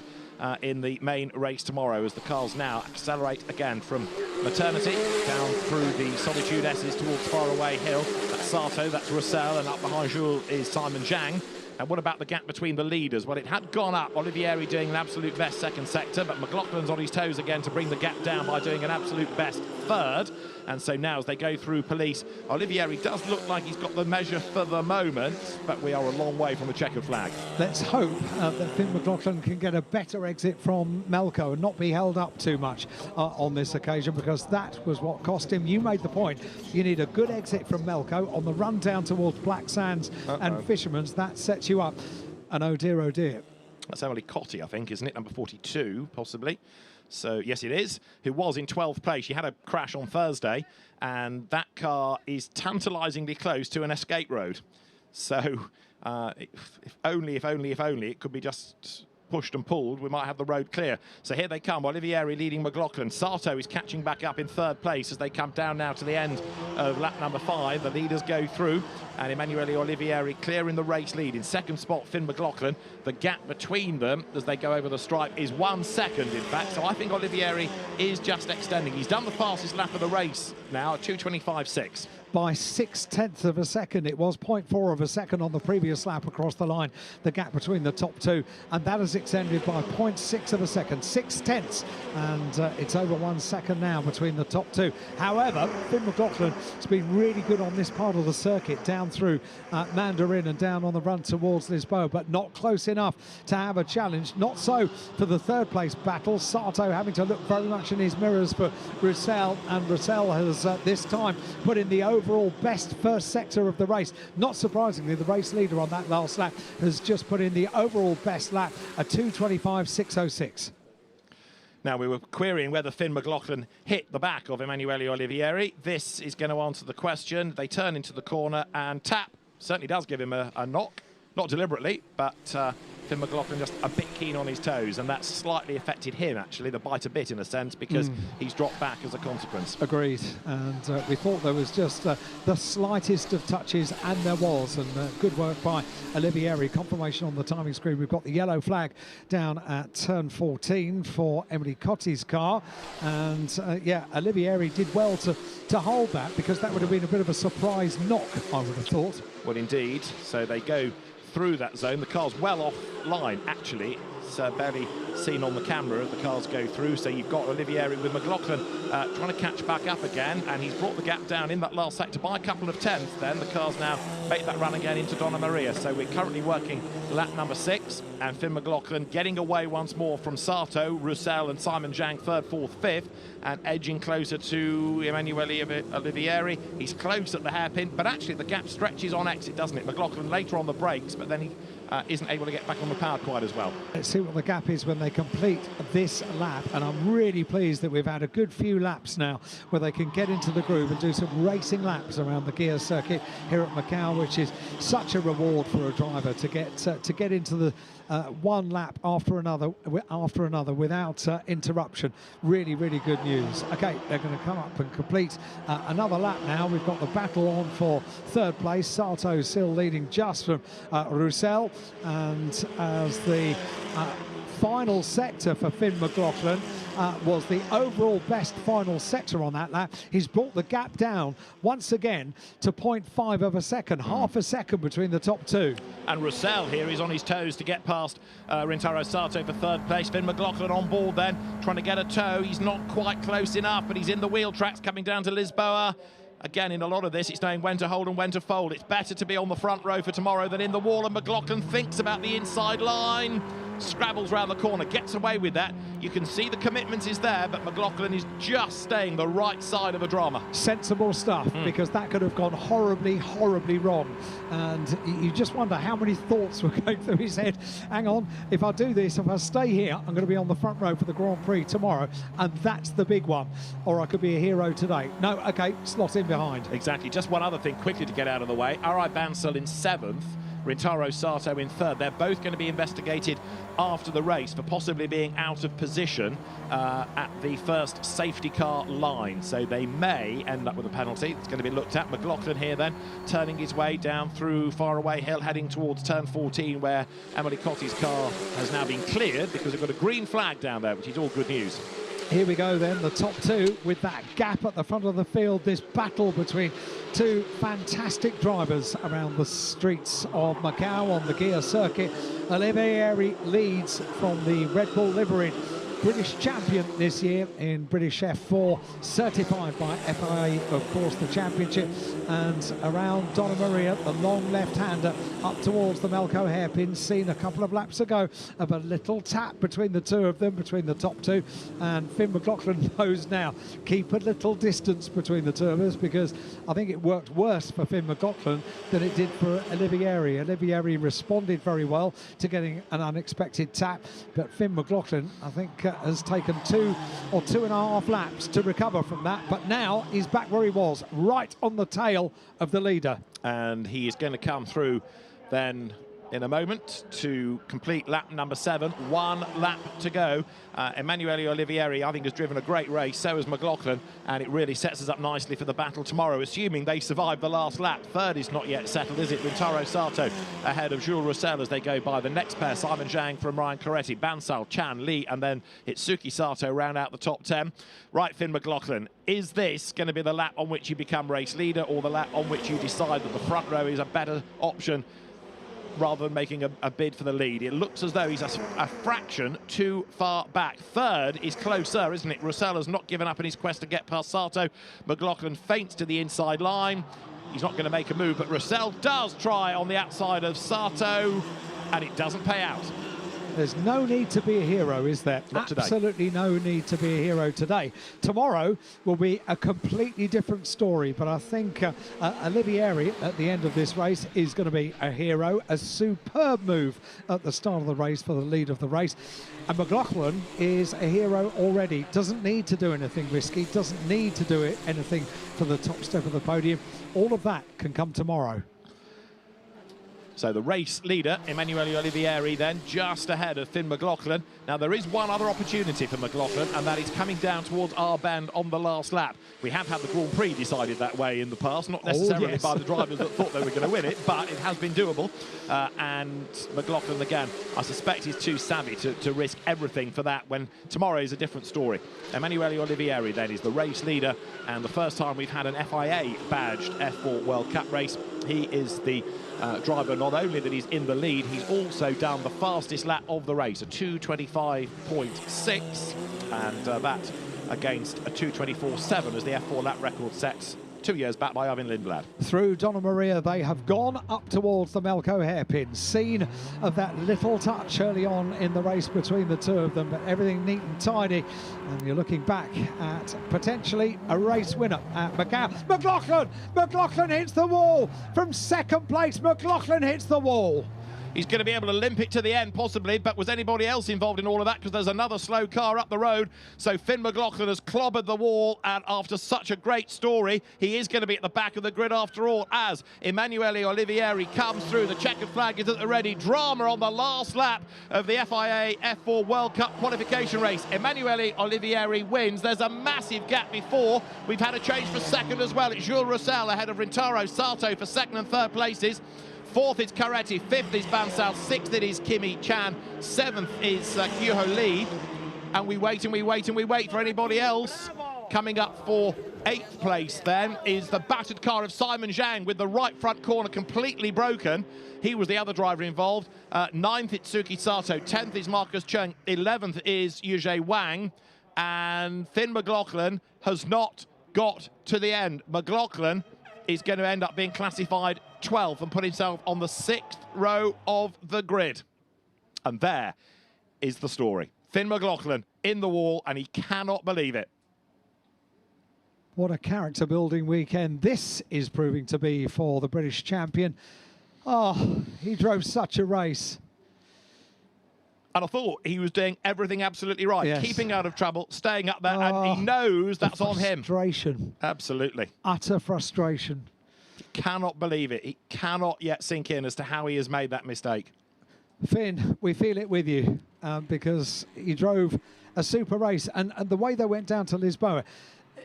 in the main race tomorrow, as the cars now accelerate again from Maternity down through the Solitude S's towards Faraway Hill. That's Sato, that's Roussel, and up behind Jules is Simon Zhang. And what about the gap between the leaders? Well, it had gone up. Olivieri doing an absolute best second sector, but McLaughlin's on his toes again to bring the gap down by doing an absolute best third. And so now as they go through police, Olivieri does look like he's got the measure for the moment, but we are a long way from the checkered flag. Let's hope that Finn McLoughlin can get a better exit from Melko and not be held up too much on this occasion, because that was what cost him. You made the point. You need a good exit from Melko on the run down towards Black Sands and Fisherman's. That sets you up. And oh dear, oh dear. That's Emily Cotty, I think, isn't it? Number 42, possibly. So, yes, it is, who was in 12th place. She had a crash on Thursday, and that car is tantalisingly close to an escape road. So, if only, it could be just pushed and pulled, we might have the road clear. So here they come, Olivieri leading McLoughlin. Sato is catching back up in third place as they come down now to the end of lap number 5. The leaders go through, and Emanuele Olivieri clearing the race lead. In second spot, Finn McLoughlin. The gap between them as they go over the stripe is 1 second, in fact. So I think Olivieri is just extending. He's done the fastest lap of the race now at 2:25.6. By 6/10 of a second. It was 0.4 of a second on the previous lap across the line, the gap between the top two, and that has extended by 0.6 of a second, 6/10, and it's over 1 second now between the top two. However, Finn McLoughlin has been really good on this part of the circuit, down through Mandarin and down on the run towards Lisboa, but not close enough to have a challenge. Not so for the third place battle. Sato having to look very much in his mirrors for Roussel, and Roussel has this time put in the overall best first sector of the race. Not surprisingly, the race leader on that last lap has just put in the overall best lap, a 2:25.606. Now, we were querying whether Finn McLoughlin hit the back of Emanuele Olivieri. This is going to answer the question. They turn into the corner, and Tap certainly does give him a knock. Not deliberately, but Finn McLoughlin just a bit keen on his toes, and that's slightly affected him, actually, the bite a bit in a sense, because he's dropped back as a consequence. Agreed, and we thought there was just the slightest of touches, and there was, and good work by Olivieri. Confirmation on the timing screen. We've got the yellow flag down at turn 14 for Emily Cotty's car, and yeah, Olivieri did well to hold that, because that would have been a bit of a surprise knock, I would have thought. Well, indeed. So they go through that zone. The car's well off line, actually. It's barely seen on the camera as the cars go through. So you've got Olivieri with McLoughlin trying to catch back up again, and he's brought the gap down in that last sector by a couple of tenths. Then the car's now make that run again into Donna Maria. So we're currently working lap number 6, and Finn McLoughlin getting away once more from Sato, Roussel and Simon Zhang, 3rd, 4th, 5th, and edging closer to Emanuele Olivieri. He's close at the hairpin, but actually the gap stretches on exit, doesn't it? McLoughlin later on the brakes, but then he isn't able to get back on the power quite as well. Let's see what the gap is when they complete this lap, and I'm really pleased that we've had a good few laps now where they can get into the groove and do some racing laps around the Guia Circuit here at Macau, which is such a reward for a driver to get into the one lap after another without interruption. Really, really good news. Okay, they're going to come up and complete another lap now. We've got the battle on for third place. Sato still leading just from Roussel, and as the final sector for Finn McLoughlin was the overall best final sector on that lap. He's brought the gap down once again to 0.5 of a second, half a second between the top two. And Roussel here is on his toes to get past Rintaro Sato for third place. Finn McLoughlin on board then, trying to get a toe. He's not quite close enough, but he's in the wheel tracks coming down to Lisboa. Again, in a lot of this, it's knowing when to hold and when to fold. It's better to be on the front row for tomorrow than in the wall, and McLoughlin thinks about the inside line. Scrabbles round the corner, gets away with that. You can see the commitment is there, but McLoughlin is just staying the right side of the drama. Sensible stuff, because that could have gone horribly, horribly wrong. And you just wonder how many thoughts were going through his head. Hang on, if I do this, if I stay here, I'm going to be on the front row for the Grand Prix tomorrow, and that's the big one. Or I could be a hero today. No, okay, slot in behind. Exactly. Just one other thing quickly to get out of the way. Arai Bansal in 7th. Rintaro Sato in 3rd. They're both going to be investigated after the race for possibly being out of position at the first safety car line. So they may end up with a penalty. It's going to be looked at. McLoughlin here then, turning his way down through Faraway Hill, heading towards turn 14, where Emily Cotty's car has now been cleared because they've got a green flag down there, which is all good news. Here we go then, the top two with that gap at the front of the field, this battle between two fantastic drivers around the streets of Macau on the Guia Circuit. Olivieri leads from the Red Bull livery British champion this year in British F4, certified by FIA, of course, the championship. And around Donna Maria, the long left-hander, up towards the Macau hairpin, seen a couple of laps ago of a little tap between the two of them, between the top two. And Finn McLoughlin knows now, keep a little distance between the two of us, because I think it worked worse for Finn McLoughlin than it did for Olivieri. Olivieri responded very well to getting an unexpected tap, but Finn McLoughlin, I think, has taken 2 or 2.5 laps to recover from that, but now he's back where he was, right on the tail of the leader. And he is going to come through then in a moment to complete lap number 7. 1 lap to go. Emanuele Olivieri, I think, has driven a great race. So has McLoughlin, and it really sets us up nicely for the battle tomorrow, assuming they survive the last lap. Third is not yet settled, is it? Rintaro Sato ahead of Jules Roussel as they go by. The next pair, Simon Zhang from Ryan Claretti, Bansal, Chan, Lee, and then Itsuki Sato round out the top 10. Right, Finn McLoughlin, is this going to be the lap on which you become race leader, or the lap on which you decide that the front row is a better option rather than making a bid for the lead? It looks as though he's a fraction too far back. Third is closer, isn't it? Roussel has not given up in his quest to get past Sato. McLoughlin feints to the inside line. He's not going to make a move, but Roussel does try on the outside of Sato, and it doesn't pay out. There's no need to be a hero, is there? Not today. Absolutely no need to be a hero today. Tomorrow will be a completely different story, but I think Olivieri at the end of this race is going to be a hero. A superb move at the start of the race for the lead of the race. And McLoughlin is a hero already. Doesn't need to do anything risky, doesn't need to do anything for the top step of the podium. All of that can come tomorrow. So the race leader, Emanuele Olivieri, then just ahead of Finn McLoughlin. Now there is one other opportunity for McLoughlin, and that is coming down towards our bend on the last lap. We have had the Grand Prix decided that way in the past, not necessarily by the drivers that thought they were going to win it, but it has been doable. And McLoughlin, again, I suspect he's too savvy to risk everything for that, when tomorrow is a different story. Emanuele Olivieri then is the race leader, and the first time we've had an FIA badged F4 World Cup race. He is the driver, not only that he's in the lead, he's also done the fastest lap of the race, a 2:25.6, and that against a 2:24.7 as the F4 lap record sets 2 years back by Arvin Lindblad. Through Donna Maria, they have gone up towards the Macau hairpin. Scene of that little touch early on in the race between the two of them, but everything neat and tidy. And you're looking back at potentially a race winner at Macau. McLoughlin hits the wall. From second place, McLoughlin hits the wall. He's going to be able to limp it to the end, possibly, but was anybody else involved in all of that? Because there's another slow car up the road. So Finn McLoughlin has clobbered the wall, and after such a great story, he is going to be at the back of the grid after all, as Emanuele Olivieri comes through. The checkered flag is at the ready. Drama on the last lap of the FIA F4 World Cup qualification race. Emanuele Olivieri wins. There's a massive gap before. We've had a change for second as well. It's Jules Roussel ahead of Rintaro Sato for second and third places. Fourth is Claretti, fifth is Bansal, sixth it is Kimi Chan, seventh is Kyuho Lee, and we wait and we wait and we wait for anybody else. Coming up for eighth place then is the battered car of Simon Zhang with the right front corner completely broken. He was the other driver involved. Ninth, Itsuki Sato, 10th is Marcus Chung, 11th is Yuzhe Wang, and Finn McLoughlin has not got to the end. McLoughlin is going to end up being classified 12th and put himself on the 6th row of the grid. And there is the story. Finn McLoughlin in the wall, and he cannot believe it. What a character-building weekend this is proving to be for the British champion. Oh, he drove such a race. And I thought he was doing everything absolutely right. Yes. Keeping out of trouble, staying up there, and he knows that's on him. Frustration. Absolutely. Utter frustration. He cannot believe it. He cannot yet sink in as to how he has made that mistake. Finn, we feel it with you because he drove a super race. And the way they went down to Lisboa,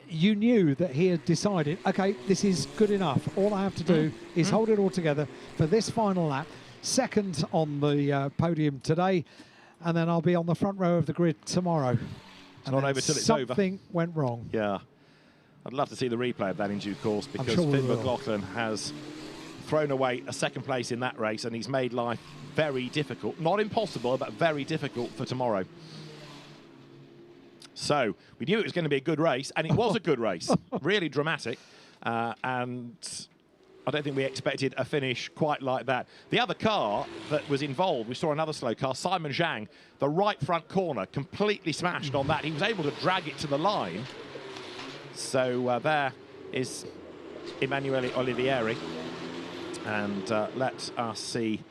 you knew that he had decided, OK, this is good enough. All I have to do is hold it all together for this final lap. Second on the podium today. And then I'll be on the front row of the grid tomorrow. It's not over till it's over. Something went wrong. Yeah. I'd love to see the replay of that in due course, because sure Finn McLoughlin has thrown away a second place in that race, and he's made life very difficult. Not impossible, but very difficult for tomorrow. So we knew it was going to be a good race, and it was a good race, really dramatic. And I don't think we expected a finish quite like that. The other car that was involved, we saw another slow car, Simon Zhang, the right front corner, completely smashed on that. He was able to drag it to the line. So there is Emanuele Olivieri. And let us see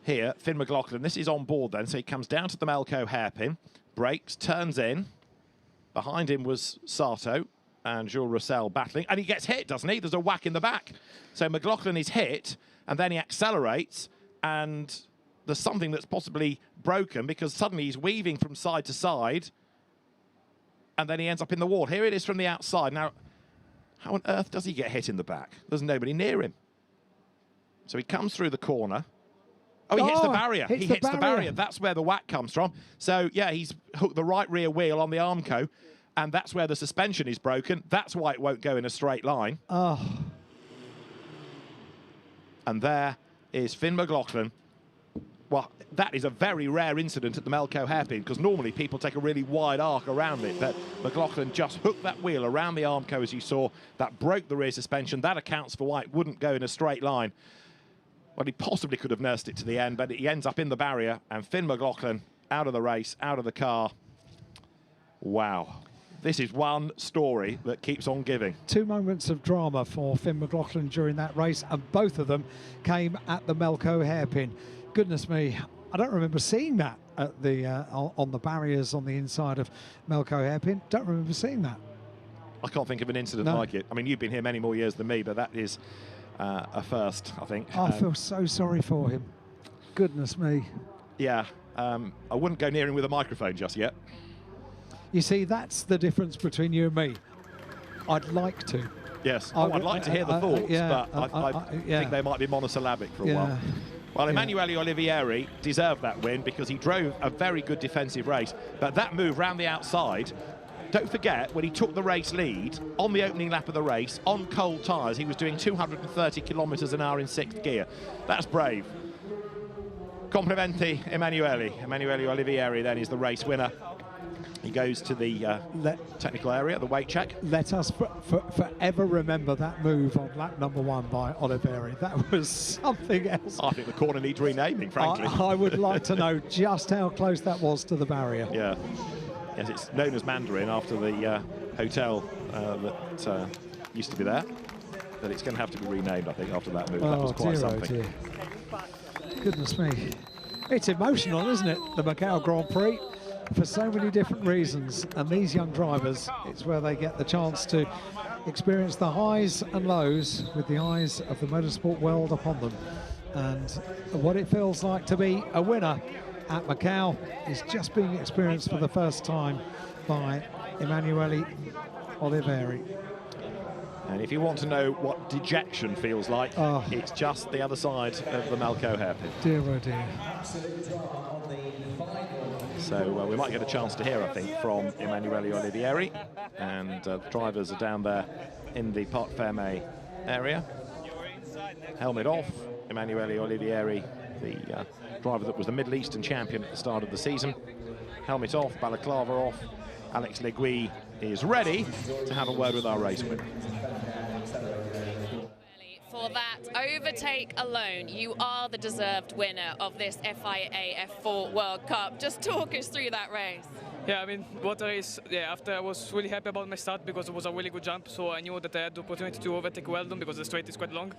here, Finn McLoughlin. This is on board then, so he comes down to the Melco hairpin, brakes, turns in. Behind him was Sato and Jules Roussel battling, and he gets hit, doesn't he? There's a whack in the back. So McLoughlin is hit, and then he accelerates, and there's something that's possibly broken because suddenly he's weaving from side to side, and then he ends up in the wall. Here it is from the outside. Now, how on earth does he get hit in the back? There's nobody near him. So he comes through the corner. Oh, he hits the barrier. He hits the barrier. That's where the whack comes from. So, yeah, he's hooked the right rear wheel on the Armco, and that's where the suspension is broken. That's why it won't go in a straight line. Oh. And there is Finn McLoughlin. Well, that is a very rare incident at the Melco hairpin, because normally people take a really wide arc around it, but McLoughlin just hooked that wheel around the Armco, as you saw. That broke the rear suspension. That accounts for why it wouldn't go in a straight line. Well, he possibly could have nursed it to the end, but he ends up in the barrier, and Finn McLoughlin out of the race, out of the car. Wow. This is one story that keeps on giving. 2 moments of drama for Finn McLoughlin during that race, and both of them came at the Melco hairpin. Goodness me, I don't remember seeing that at the on the barriers on the inside of Melco hairpin. Don't remember seeing that. I can't think of an incident like it. I mean, you've been here many more years than me, but that is a first, I think. I feel so sorry for him. Goodness me. Yeah, I wouldn't go near him with a microphone just yet. You see, that's the difference between you and me. I'd like to. Yes, I'd like to hear the thoughts, but I think they might be monosyllabic for a while. Well, Emanuele Olivieri deserved that win because he drove a very good defensive race, but that move round the outside, don't forget, when he took the race lead on the opening lap of the race, on cold tyres, he was doing 230 kilometres an hour in 6th gear. That's brave. Complimenti Emanuele. Emanuele Olivieri then is the race winner. He goes to the technical area, the weight check. Let us forever remember that move on lap number 1 by Olivieri. That was something else. I think the corner needs renaming, frankly. I would like to know just how close that was to the barrier. Yeah. Yes, it's known as Mandarin after the hotel that used to be there. But it's going to have to be renamed, I think, after that move. That was quite something. Oh dear. Goodness me. It's emotional, isn't it, the Macau Grand Prix? For so many different reasons, and these young drivers, it's where they get the chance to experience the highs and lows with the eyes of the motorsport world upon them. And what it feels like to be a winner at Macau is just being experienced for the first time by Emanuele Olivieri. And if you want to know what dejection feels like, it's just the other side of the Melco hairpin. Dear, oh dear. So we might get a chance to hear, I think, from Emanuele Olivieri. And the drivers are down there in the Parc Fermé area. Helmet off. Emanuele Olivieri, the driver that was the Middle Eastern champion at the start of the season. Helmet off, balaclava off. Alex Legui is ready to have a word with our race winner. For that overtake alone, you are the deserved winner of this FIA FR World Cup. Just talk us through that race. Yeah, I mean, what a race. Yeah, after I was really happy about my start because it was a really good jump, so I knew that I had the opportunity to overtake Weldon because the straight is quite long.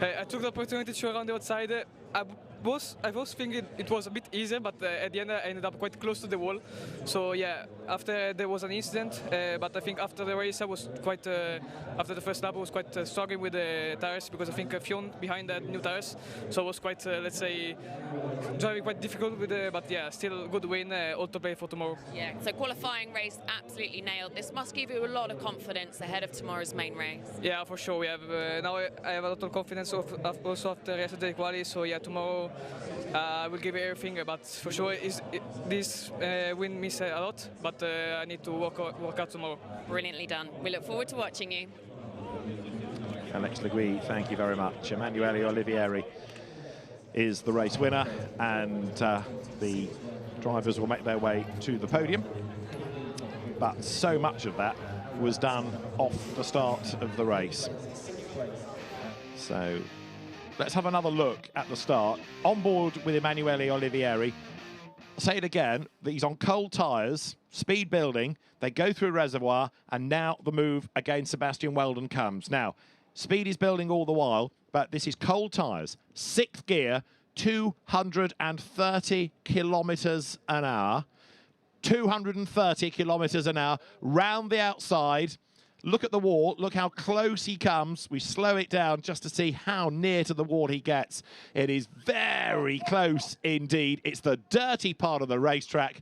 I took the opportunity to around the outside. I was thinking it was a bit easier, but at the end I ended up quite close to the wall. So yeah, after there was an incident, but I think after the race I was quite, after the first lap I was quite struggling with the tires because I think Fion behind had new tires. So I was quite, let's say, driving quite difficult with it, but yeah, still good win, all to play for tomorrow. Yeah, so qualifying race absolutely nailed. This must give you a lot of confidence ahead of tomorrow's main race. Yeah, for sure. We have now I have a lot of confidence also after yesterday quali. So yeah, tomorrow I will give it everything. But for sure, this win means a lot. But I need to work out tomorrow. Brilliantly done. We look forward to watching you. Alex Legui, thank you very much. Emanuele Olivieri is the race winner, and the drivers will make their way to the podium. but so much of that was done off the start of the race. So let's have another look at the start. On board with Emanuele Olivieri. I'll say it again, that he's on cold tyres, speed building, they go through a reservoir, and now the move against Sebastian Weldon comes. Now, speed is building all the while, but this is cold tyres, 6th gear, 230 kilometres an hour. 230 kilometres an hour, round the outside. Look at the wall, look how close he comes. We slow it down just to see how near to the wall he gets. It is very close indeed. It's the dirty part of the racetrack.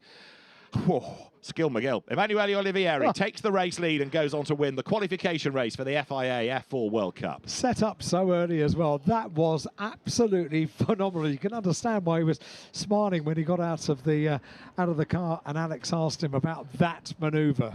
Whoa, skill McGill. Emanuele Olivieri takes the race lead and goes on to win the qualification race for the FIA FR World Cup. Set up so early as well. That was absolutely phenomenal. You can understand why he was smiling when he got out of the car and Alex asked him about that manoeuvre.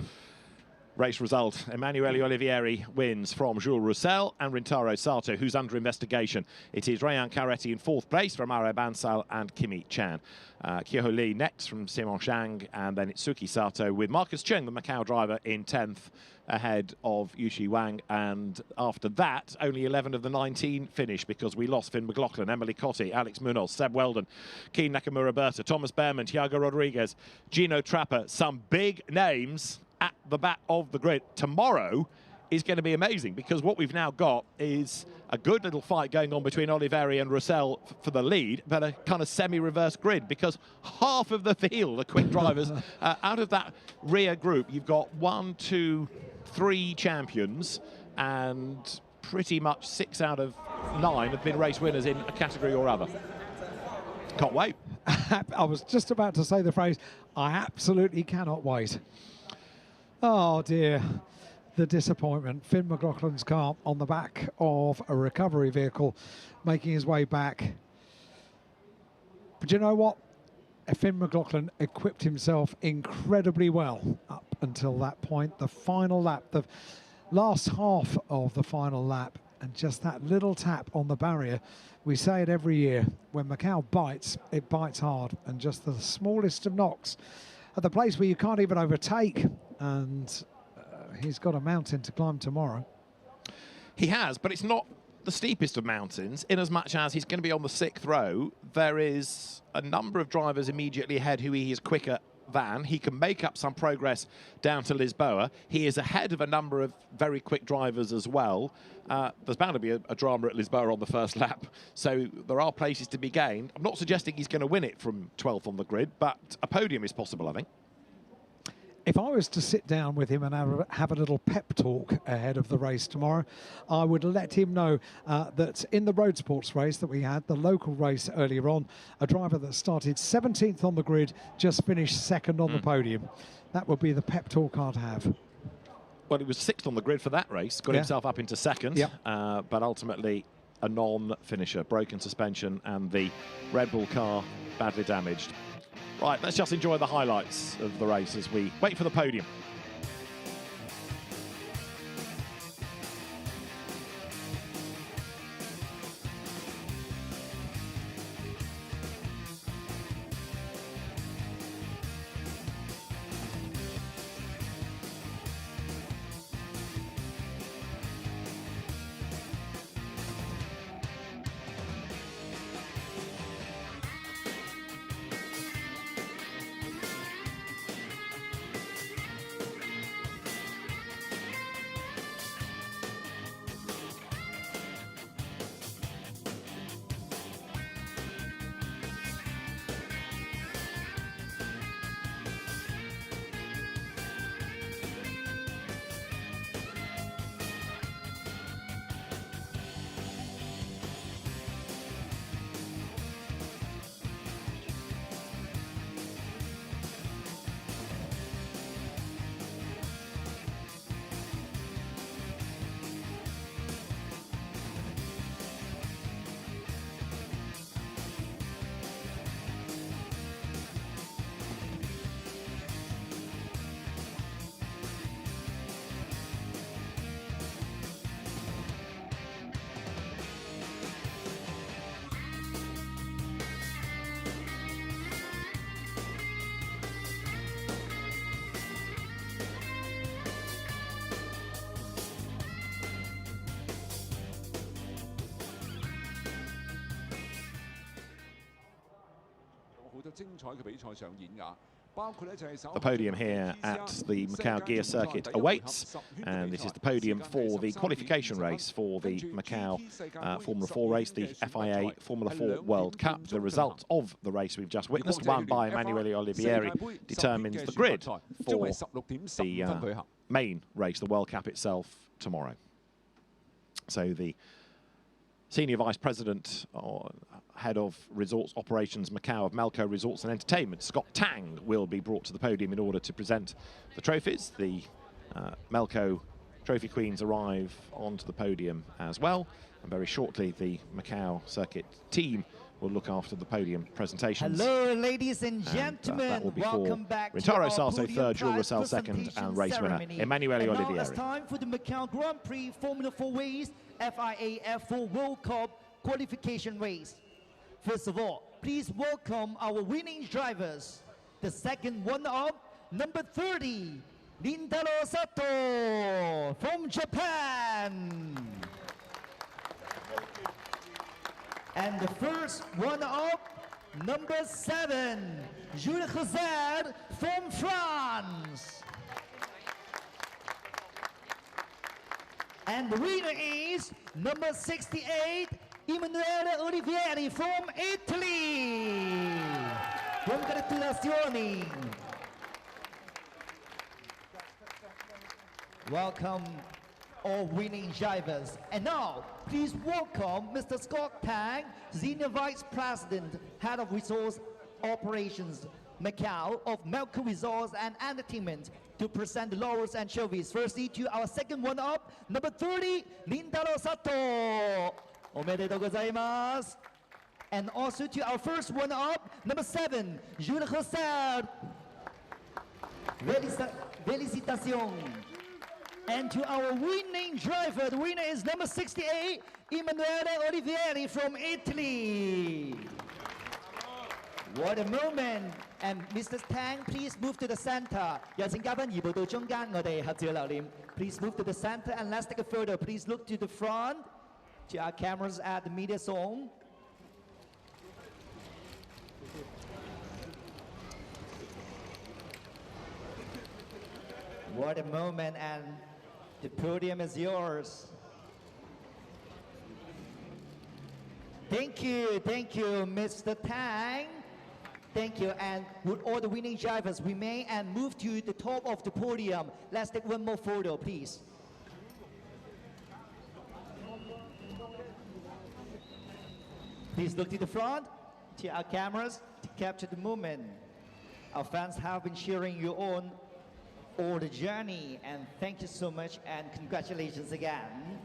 Race result, Emanuele Olivieri wins from Jules Roussel and Rintaro Sato, who's under investigation. It is Rayan Caretti in 4th place from Mare Bansal and Kimi Chan. Kyoho Lee next from Simon Zhang, and then it's Suki Sato with Marcus Chung, the Macau driver, in 10th ahead of Yushi Wang. And after that, only 11 of the 19 finished because we lost Finn McLoughlin, Emily Cotti, Alex Munoz, Seb Weldon, Keen Nakamura Berta, Thomas Behrman, Thiago Rodriguez, Gino Trapper. Some big names at the back of the grid. Tomorrow is going to be amazing because what we've now got is a good little fight going on between Olivieri and Roussel for the lead, but a kind of semi-reverse grid because half of the field are quick drivers. Out of that rear group, you've got 1, 2, 3 champions, and pretty much 6 out of 9 have been race winners in a category or other. Can't wait. I was just about to say the phrase, I absolutely cannot wait. Oh dear, the disappointment. Finn McLaughlin's car on the back of a recovery vehicle making his way back. But you know what? Finn McLoughlin equipped himself incredibly well up until that point. The final lap, the last half of the final lap, and just that little tap on the barrier. We say it every year, when Macau bites, it bites hard, and just the smallest of knocks at the place where you can't even overtake, and he's got a mountain to climb tomorrow. He has, but it's not the steepest of mountains, in as much as he's going to be on the 6th row. There is a number of drivers immediately ahead who he is quicker than. He can make up some progress down to Lisboa. He is ahead of a number of very quick drivers as well. There's bound to be a drama at Lisboa on the first lap, so there are places to be gained. I'm not suggesting he's going to win it from 12th on the grid, but a podium is possible, I think. If I was to sit down with him and have a little pep talk ahead of the race tomorrow, I would let him know that in the road sports race that we had, the local race earlier on, a driver that started 17th on the grid just finished 2nd on the podium. That would be the pep talk I'd have. Well, he was 6th on the grid for that race, got himself up into 2nd, but ultimately a non-finisher, broken suspension, and the Red Bull car badly damaged. Right, let's just enjoy the highlights of the race as we wait for the podium. The podium here at the Macau Guia Circuit awaits, and this is the podium for the qualification race for the Macau Formula 4 race, the FIA Formula 4 World Cup. The result of the race we've just witnessed, won by Emanuele Olivieri, determines the grid for the main race, the World Cup itself, tomorrow. So the Senior Vice President or Head of Resorts Operations Macau of Melco Resorts and Entertainment, Scott Tang, will be brought to the podium in order to present the trophies. The Melco Trophy Queens arrive onto the podium as well, and very shortly the Macau Circuit team will look after the podium presentations. Hello, ladies and gentlemen. That will be welcome for back Rintaro to Sato our third, Jules Russell second, and race winner Emanuele Olivieri. Now it's time for the Macau Grand Prix Formula 4 race, FIA F4 World Cup qualification race. First of all, please welcome our winning drivers. The second runner-up, number 30, Rintaro Sato from Japan. And the first runner-up, number 7, Jules Russell from France. And the winner is number 68, Emanuele Olivieri from Italy. Congratulazioni. Welcome all winning drivers. And now, please welcome Mr. Scott Tang, Senior Vice President, Head of Resource Operations Macau of Melco Resorts and Entertainment, to present the laurels and trophies. Firstly, to our second runner-up, number 30, Rintaro Sato. Omedetou gozaimasu. And also to our first runner-up, number 7, Jules Russell. Félicitations. And to our winning driver, the winner is number 68, Emanuele Olivieri from Italy. What a moment. And Mr. Tang, please move to the center. Please move to the center and let's take a photo. Please look to the front, to our cameras at the media zone. What a moment, and the podium is yours. Thank you, Mr. Tang. Thank you, and would all the winning drivers remain and move to the top of the podium. Let's take one more photo, please. Please look to the front, to our cameras, to capture the moment. Our fans have been cheering you on all the journey, and thank you so much, and congratulations again.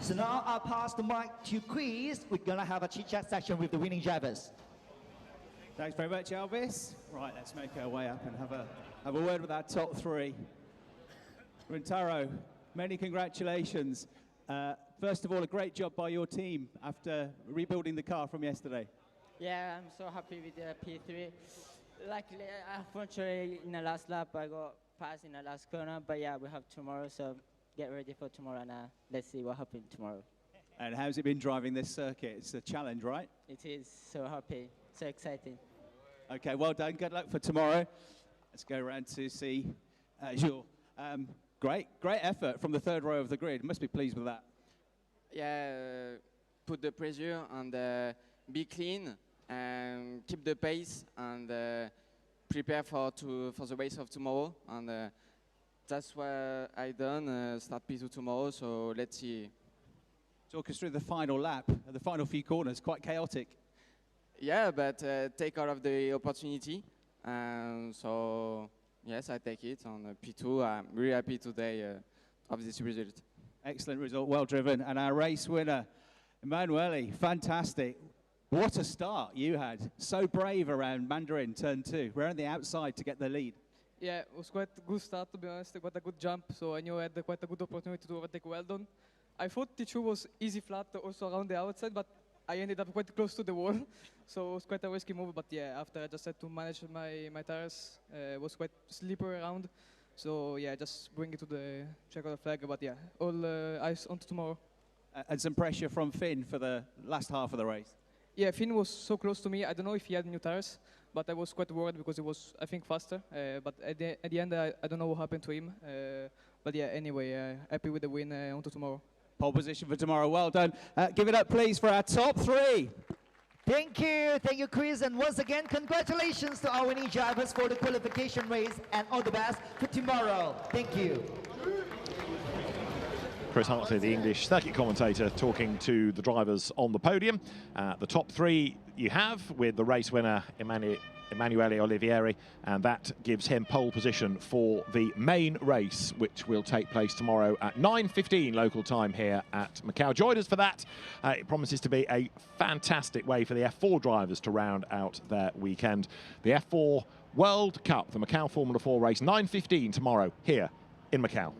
So now I'll pass the mic to Chris. We're gonna have a chit-chat session with the winning drivers. Thanks very much, Elvis. Right, let's make our way up and have a word with our top 3. Rintaro, many congratulations. First of all, a great job by your team after rebuilding the car from yesterday. Yeah, I'm so happy with the P3. Luckily, unfortunately, in the last lap, I got passed in the last corner. But yeah, we have tomorrow, so get ready for tomorrow now. Let's see what happens tomorrow. And how's it been driving this circuit? It's a challenge, right? It is. So happy, so exciting. Okay, well done. Good luck for tomorrow. Let's go around to see Jules. Great effort from the third row of the grid. Must be pleased with that. Yeah, put the pressure and be clean and keep the pace and prepare for the race of tomorrow. And that's what I done. Start P2 tomorrow. So let's see. Talk us through the final lap, the final few corners. Quite chaotic. Yeah, but take out of the opportunity. So yes, I take it on P2. I'm really happy today of this result. Excellent result, well driven. And our race winner, Emanuele, fantastic. What a start you had. So brave around Mandarin turn 2. We're on the outside to get the lead. Yeah, it was quite a good start, to be honest. Quite a good jump, so I knew I had quite a good opportunity to overtake Weldon. I thought T2 was easy flat also around the outside, but I ended up quite close to the wall. So it was quite a risky move, but yeah, after I just had to manage my tires, it was quite slippery around. So yeah, just bring it to the checkered flag, but yeah, all eyes on to tomorrow. And some pressure from Finn for the last half of the race. Yeah, Finn was so close to me. I don't know if he had new tires, but I was quite worried because he was, I think, faster. But at the end, I don't know what happened to him. But yeah, anyway, happy with the win. On to tomorrow. Pole position for tomorrow. Well done. Give it up, please, for our top three. Thank you, Chris, and once again, congratulations to our winning drivers for the qualification race, and all the best for tomorrow. Thank you. Chris Hartley, the English circuit commentator, talking to the drivers on the podium. The top three you have with the race winner, Emanuele Olivieri, and that gives him pole position for the main race, which will take place tomorrow at 9:15 local time here at Macau. Join us for that. It promises to be a fantastic way for the F4 drivers to round out their weekend. The F4 World Cup, the Macau Formula 4 race, 9:15 tomorrow here in Macau.